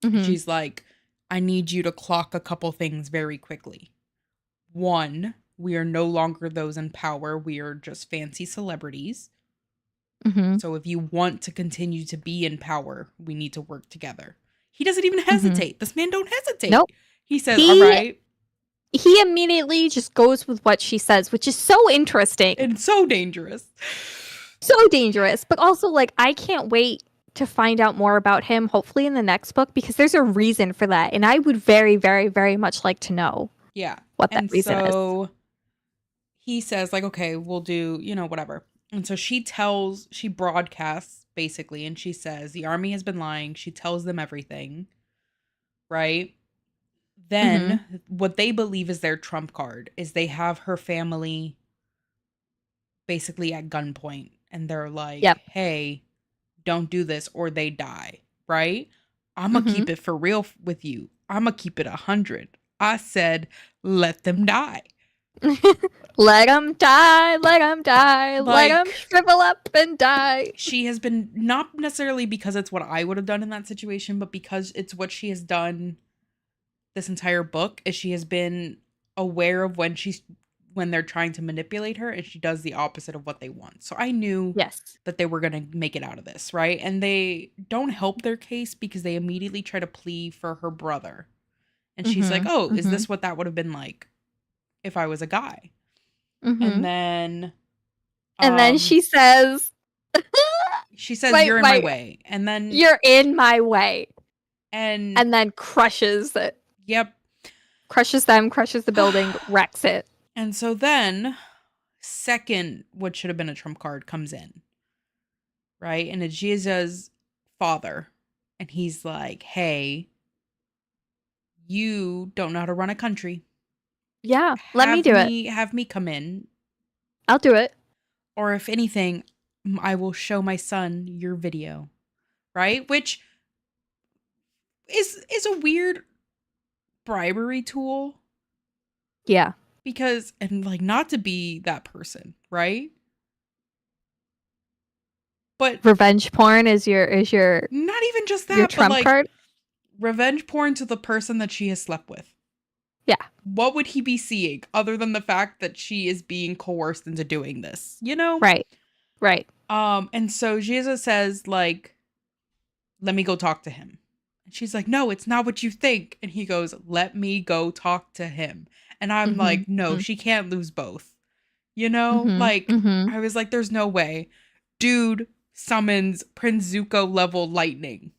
And Mhm. she's like, I need you to clock a couple things very quickly. One, we are no longer those in power, we are just fancy celebrities. Mhm. So if you want to continue to be in power, we need to work together. He doesn't even Mhm. hesitate. This man don't hesitate. Nope. He says, all He right. he immediately just goes with what she says, which is so interesting. And so dangerous. So dangerous, but also like I can't wait to find out more about him, hopefully in the next book, because there's a reason for that. And I would very, very, very much like to know Yeah. what that And reason is. so he says, like, okay, we'll do, whatever. And so she broadcasts basically, and she says, the army has been lying. She tells them everything, right? Mhm. Then what they believe is their trump card is they have her family basically at gunpoint, and they're like, Yep. hey, don't do this or they die, right? I'm gonna Mhm. keep it for real with you. I'm gonna keep it 100. I said, let them die. Let him die, let him die, let him Like, shrivel up and die. she has been, not necessarily because it's what I would have done in that situation, but because it's what she has done this entire book, is she has been aware of when they're trying to manipulate her, and she does the opposite of what they want. So I knew Yes. that they were going to make it out of this, right? And they don't help their case because they immediately try to plea for her brother. And she's like, Mhm. "Oh, is Mhm. this what that would have been like if I was a guy?" And Mhm. then And then um she says, she says, "My "You're in my my way." And then you're in my way." and And then crushes it. yep. Crushes them, crushes the building, wrecks it. And so then second what should have been a trump card comes in, right? And it's Jesus' father. And he's like, "Hey, you don't know how to run a country. Yeah, let me Have do it. me come in, I'll do it. or if anything, I will show my son your video." Right? Which is a weird bribery tool, Yeah. because, and like, not to be that person, right? But Revenge porn is your not even just your that, but trump like card. revenge porn to the person that she has slept with. Yeah. What would he be seeing other than the fact that she is being coerced into doing this, you know? Right. Right. And so Jesus says, like, let me go talk to him. And she's like, no, it's not what you think. And he goes, let me go talk to him. And I'm Mhm. like, no, Mhm. she can't lose both. You know, Mhm. like, Mhm. I was like, there's no way. Dude summons Prince Zuko level lightning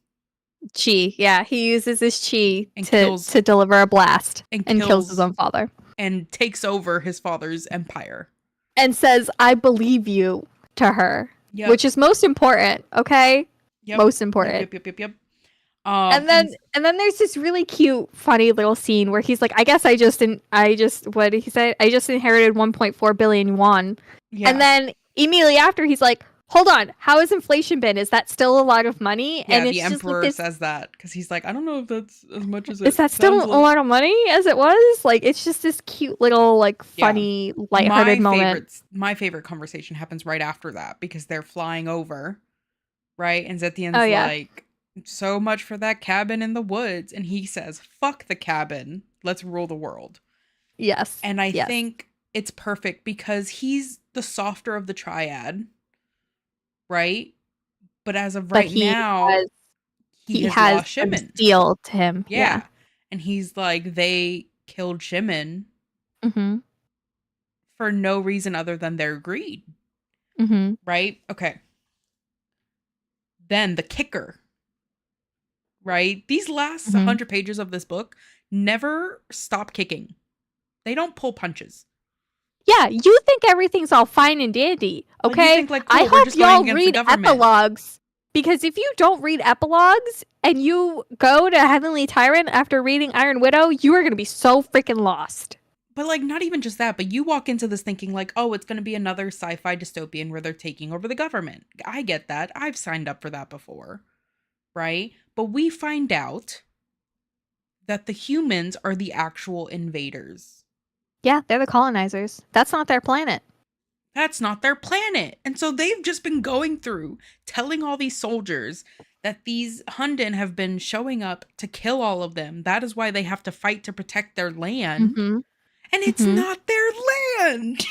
Chi. Yeah, he uses his chi and to deliver a blast and and kills his kills own father. and takes over his father's empire. And says, "I believe you" to her, Yep. which is most important, okay? Yep. Most Yep. important. Yep. Yep. Yep. Yep. And And then there's this really cute, funny little scene where he's like, "I guess I just what did he say? I just inherited 1.4 billion yuan." And yeah. then immediately after, he's like, "Hold on, how has inflation been? Is that still a lot of money?" Yeah, And the it's just like emperor this. says that because he's like, I don't know if that's as much as Is it that sounds still a like. lot of money as it was? Like, it's just this cute little, like, Yeah. funny, lighthearted moment. My favorite conversation happens right after that because they're flying over, right? And Oh Zethian's yeah, like, so much for that cabin in the woods. And he says, fuck the cabin. Let's rule the world. yes, And I yes. think it's perfect because he's the softer of the triad, right? But as of But right now, he he has has lost some Shimon. steel to him. Yeah. Yeah. And he's like, they killed Shimon Mhm. for no reason other than their greed, Mhm. right? Okay. Then the kicker. right? These last Hmm. 100 pages of this book never stop kicking. They don't pull punches. Yeah, you think everything's all fine and dandy, Like you okay? think like I cool, we're hope just going y'all against the read government. epilogues because if you don't read epilogues and you go to Heavenly Tyrant after reading Iron Widow, you are going to be so freaking lost. But like not even just that, but you walk into this thinking like, "Oh, it's going to be another sci-fi dystopian where they're taking over the government." I get that. I've signed up for that before, right? But we find out that the humans are the actual invaders. Yeah, they're the colonizers. That's not their planet. That's not their planet. And so they've just been going through telling all these soldiers that these Hunden have been showing up to kill all of them. That is why they have to fight to protect their land. Mm-hmm. And it's Mm-hmm. not their land.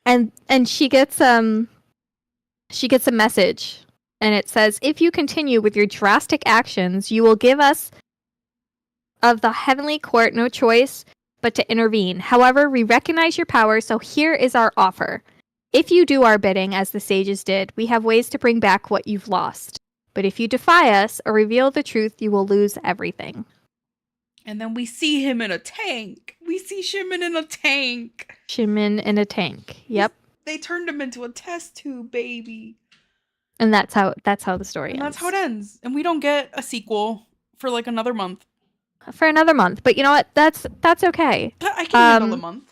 And she gets a message and it says, if you continue with your drastic actions, you will give us of the heavenly court no choice but to intervene. However, we recognize your power, so here is our offer. If you do our bidding, as the sages did, we have ways to bring back what you've lost. But if you defy us or reveal the truth, you will lose everything. And then we see him in a tank. We see Shimon in a tank. Shimon in a tank. Yep. They turned him into a test tube baby. And that's how the story And that's how ends. it ends. And we don't get a sequel for like another month. For another month. But you know what? That's okay. But I can handle a month.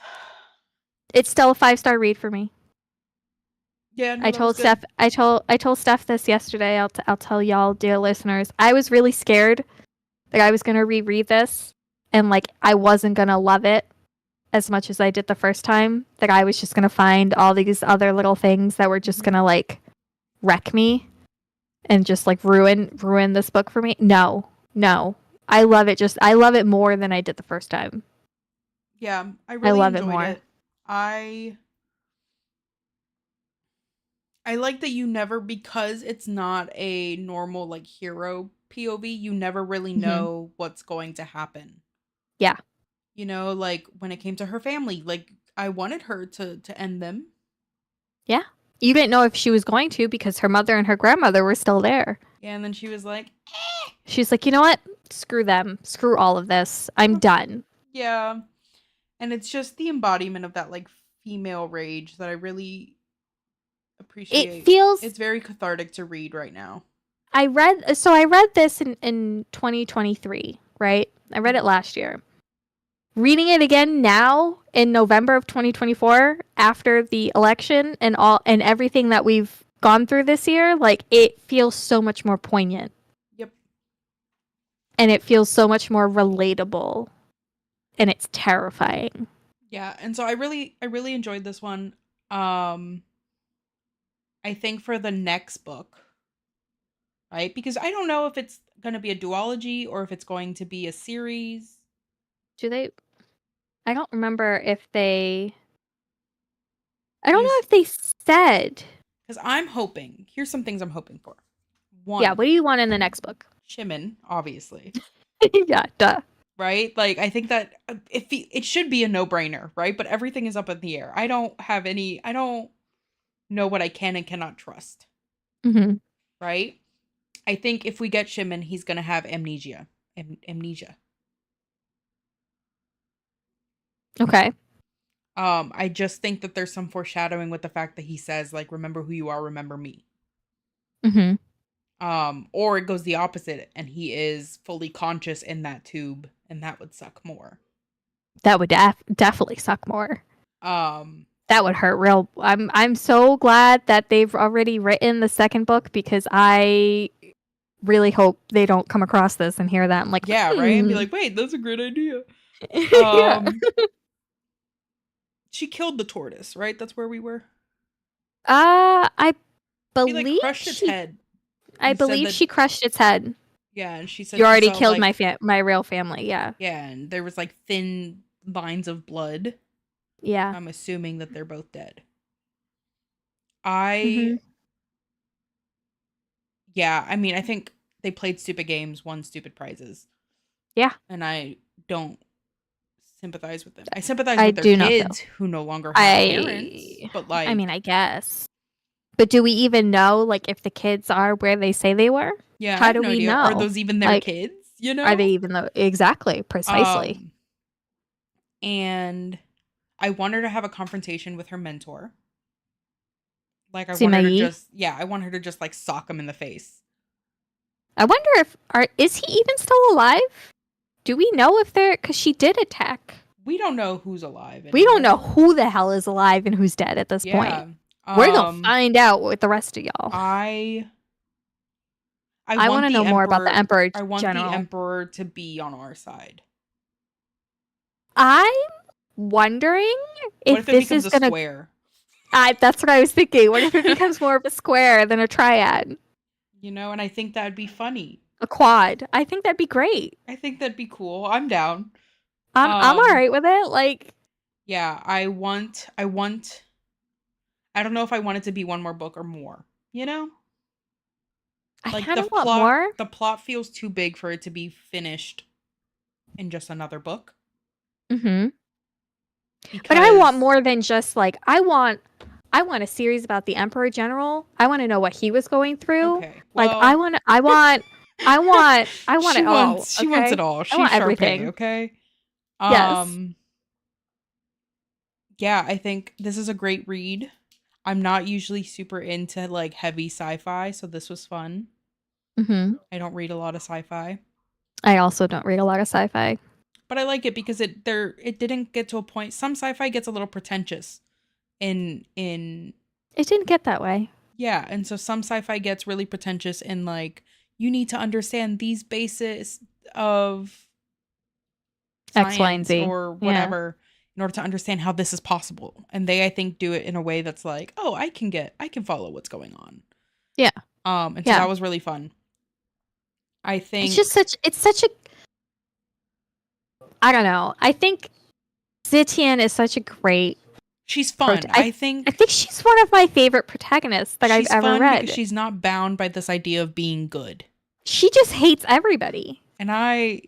It's still a 5-star read for me. Yeah, no, I that was told good. Steph. I told Steph this yesterday. I'll tell y'all, dear listeners. I was really scared that I was gonna reread this, and like I wasn't gonna love it as much as I did the first time. That I was just gonna find all these other little things that were just gonna like wreck me and just like ruin this book for me. No, no. I love it. I love it more than I did the first time. Yeah, I I really love it enjoyed more. it. I like that you never, because it's not a normal like hero POV, you never really Mm-hmm. know what's going to happen. Yeah. You know, like when it came to her family, like I wanted her to end them. Yeah. You didn't know if she was going to because her mother and her grandmother were still there. Yeah, and then she was like, She's like, you know what? Screw them. Screw all of this. I'm done. yeah. And it's just the embodiment of that like female rage that I really It appreciate. feels. It's very cathartic to read right now. I read this in 2023, right? I read it last year. Reading it again now in November of 2024 after the election and everything that we've gone through this year, like it feels so much more poignant. Yep. And it feels so much more relatable and it's terrifying. Yeah, and so I really enjoyed this one. Um I think for the next book, right? Because I don't know if it's going to be a duology or if it's going to be a series. Do they I don't remember if they I don't know Because if they said. I'm hoping. Here's some things I'm hoping for. Yeah, One, what do you want in the next book? Shimon, obviously, Yeah, duh. right? Like I think that it should be a no-brainer, right? But everything is up in the air. I don't know what I can and cannot trust, Hmm. right? I think if we get Shimon, he's going to have amnesia. Amnesia. Okay. I just think that there's some foreshadowing with the fact that he says like remember who you are, remember me. Hmm. Or it goes the opposite and he is fully conscious in that tube and that would suck more. That would definitely suck more. Um, That would hurt real. I'm so glad that they've already written the second book because I really hope they don't come across this and hear that. I'm like, yeah, right? And be like, wait, that's a great idea. yeah. Um, she killed the tortoise, right? That's where we were. I She like believe crushed its she. head I and said believe that she crushed its head. yeah, and she said You she already saw killed like my real family. Yeah. yeah, and there was like thin lines of blood. Yeah. I'm assuming that they're both dead. I Hmm. yeah, I mean, I think they played stupid games, won stupid prizes, Yeah. and I don't sympathize with them. I sympathize I with their do not feel. kids who no longer have parents, I. but I mean, like I guess. But do we even know like if the kids are where they say they were? Yeah, I How have do no we idea. Are know? those even their Like, kids? are they even the exactly, precisely? Um, and I want her to have a confrontation with her mentor. Like, Sumei? I want her to just like sock him in the face. I wonder if is he even still alive? Do we know if they're because she did attack? We don't know who's alive We don't know anymore. who the hell is alive and who's dead at this point. Yeah. We're gonna Um, find out with the rest of y'all. I I I want want to the know more about the emperor Emperor I want the General. emperor to be on our side. I'm wondering What if if it this becomes is a gonna. square? That's what I was thinking. What if it becomes more of a square than a triad, And I think that'd be funny. a quad? I think that'd be great. I think that'd be cool. I'm down. I'm all Um, right with it. Like, yeah, I don't know if I want it to be one more book or more. You know? I Like kind of want more. the plot feels too big for it to be finished in just another book Hmm. But I want because more than just like I want a series about the Emperor General. I want to know what he was going through. okay. Like Well, I want it all, she wants it okay? all. I She's want Sharpay, everything. okay? Yes. Um yeah, I think this is a great read. I'm not usually super into like heavy sci-fi, so this was fun. Mhm. I don't read a lot of sci-fi, I also don't read a lot of sci-fi. but I like it because it didn't get to a point. Some sci-fi gets a little pretentious in It didn't get that way. yeah, and so some sci-fi gets really pretentious in like you need to understand these bases of X, Y, and science Z. or Yeah. whatever in order to understand how this is possible. And they I think do it in a way that's like, "Oh, I can follow what's going on." Yeah. And so Yeah. that was really fun. I It's think just such a I don't know. I think Zitian is such a great she's fun. I think she's one of my favorite protagonists that I've She's ever fun because read. she's not bound by this idea of being good. She just hates everybody. And I,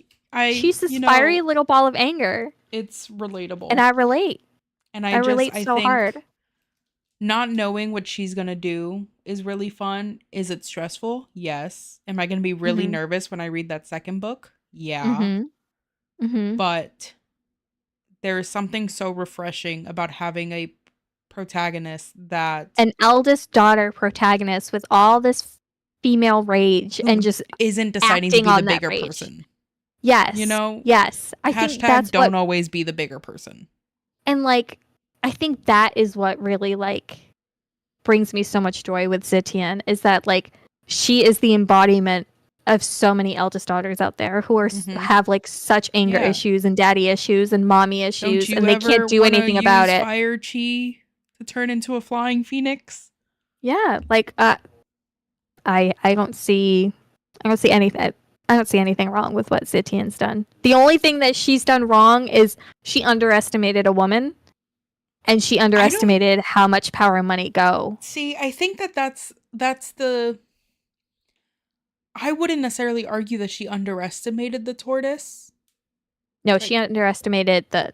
She's this fiery little ball of anger, it's and relatable. I relate. And I relate I so think hard. not knowing what she's going to do is really fun. Is it stressful? Yes. Am I going to be really Mhm. nervous when I read that second book? Yeah. Mhm. Mhm. But there is something so refreshing about having a protagonist that An eldest daughter protagonist with all this female rage and who just isn't deciding to acting be the on that bigger rage. person. You Yes. know, Yes. I think hashtag that's what don't always be the bigger person. and like I think that is what really like brings me so much joy with Zitian is that like she is the embodiment of so many eldest daughters out there who are Mm-hmm. have like such anger Yeah. issues and daddy issues and mommy Don't issues you and they can't ever do want to anything about use it. fire chi to turn into a flying phoenix? Yeah, like I don't see anything. I don't see anything wrong with what Zitian's done. The only thing that she's done wrong is she underestimated a woman and she I don't underestimated how much power and money go. see. I think that's the. I wouldn't necessarily argue that she underestimated the tortoise. No, Like she underestimated the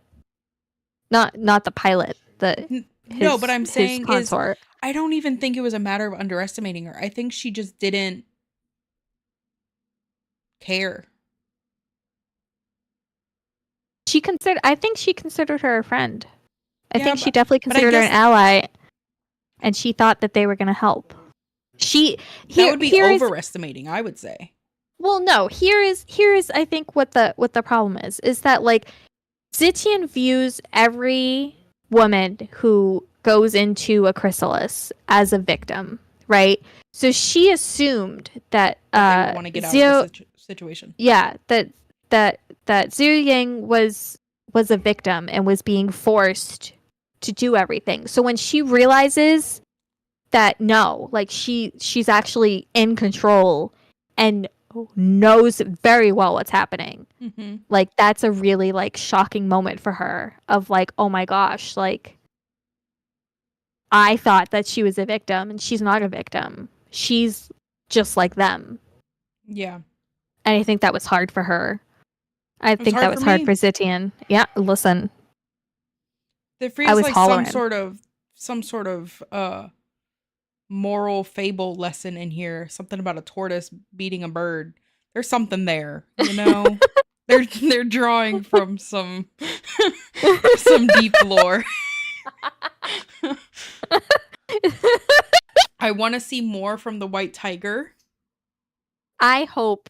not the pilot, the no, but I'm his saying is consort. I don't even think it was a matter of underestimating her. I think she just didn't care. I think she considered her a friend. I Yeah, think she definitely but I considered her an guess ally and she thought that they were going to help. She that here would be here is overestimating, I would say. well no, here is I think what the problem is that like Zitian views every woman who goes into a chrysalis as a victim, right? So she assumed that That they would want to get out of the situation. yeah, that Zhu Yang was a victim and was being forced to do everything. So when she realizes that no, like she's actually in control and knows very well what's happening. Mm-hmm. Like that's a really like shocking moment for her of like, oh my gosh, like I thought that she was a victim and she's not a victim. She's just like them. Yeah. And I think that was hard for her. I It was think that hard was for hard me. for Zitian. Yeah, listen. There I feels was like hollering. some sort of moral fable lesson in here. Something about a tortoise beating a bird. There's something there, you know? They're drawing from some deep lore. I want to see more from the white tiger. I hope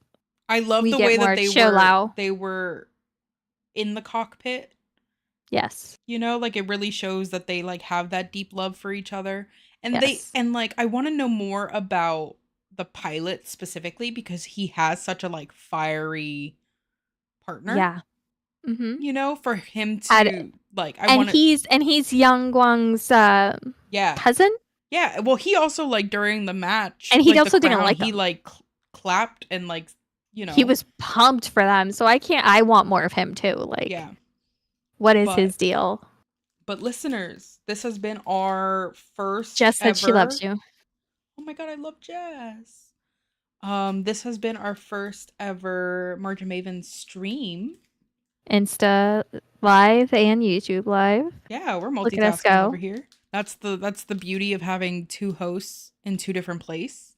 I love we the get way that more Chilau. they were in the cockpit. Yes. You know, like it really shows that they like have that deep love for each other. Yes. Like I want to know more about the pilot specifically because he has such a like fiery partner, Yeah. Mm-hmm. you know, for him Had to like I and want to he's Yang Guang's yeah. cousin, Yeah, well he also like during the match, and he like the also didn't crown, like he him. like clapped and like, you He know, was pumped for them, so I want more of him too. Like, yeah. what is But his deal? listeners, this has been our first Jess said she loves ever. you. Oh my god, I love Jess. This has been our first ever Margin Maven stream. Insta live and YouTube live. Yeah, we're Look at us multitasking over go. here. That's the beauty of having two hosts in two different places.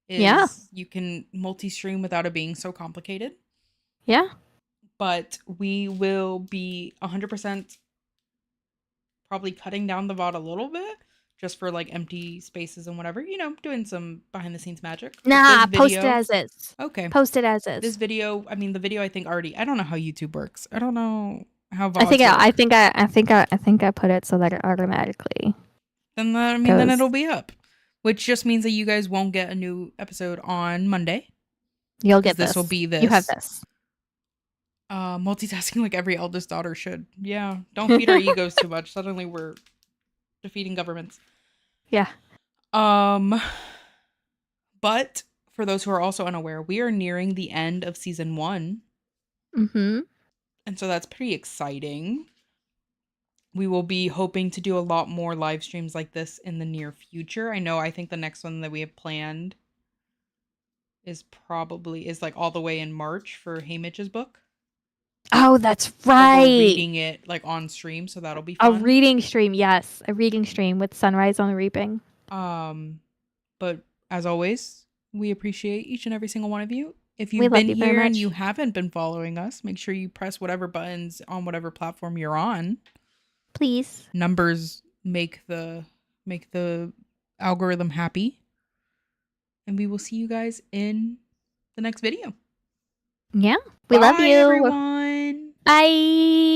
Yeah. Is you can multi-stream without it being so complicated. Yeah. But we will be 100% probably cutting down the VOD a little bit just for like empty spaces and whatever, you know, doing some behind the scenes magic. But this Nah, post it video, as is. okay. Post it as This is. video, I mean, the video I think already, I don't know how YouTube works. I don't know how I think VODs work. I think I put it so that it automatically Then I mean, then goes. it'll be up, which just means that you guys won't get a new episode on Monday You'll because get this will this. be You have this. this. Multitasking like every eldest daughter should. Yeah, don't feed our egos too much. Suddenly we're defeating governments. Yeah. Um, but for those who are also unaware, we are nearing the end of season 1, Mm-hmm. and so that's pretty exciting. We will be hoping to do a lot more live streams like this in the near future. I think the next one that we have planned is like all the way in March for Haymitch's book. Oh, that's But we're right. reading it like on stream, so that'll be A fun. reading stream, yes. A reading stream with Sunrise on the Reaping. But as always, we appreciate each and every single one of you. If We you've love been you very here and much. you haven't been following us, make sure you press whatever buttons on whatever platform you're on. Please. Numbers make the algorithm happy. And we will see you guys in the next video. Yeah. We love Bye you. everyone. Bye.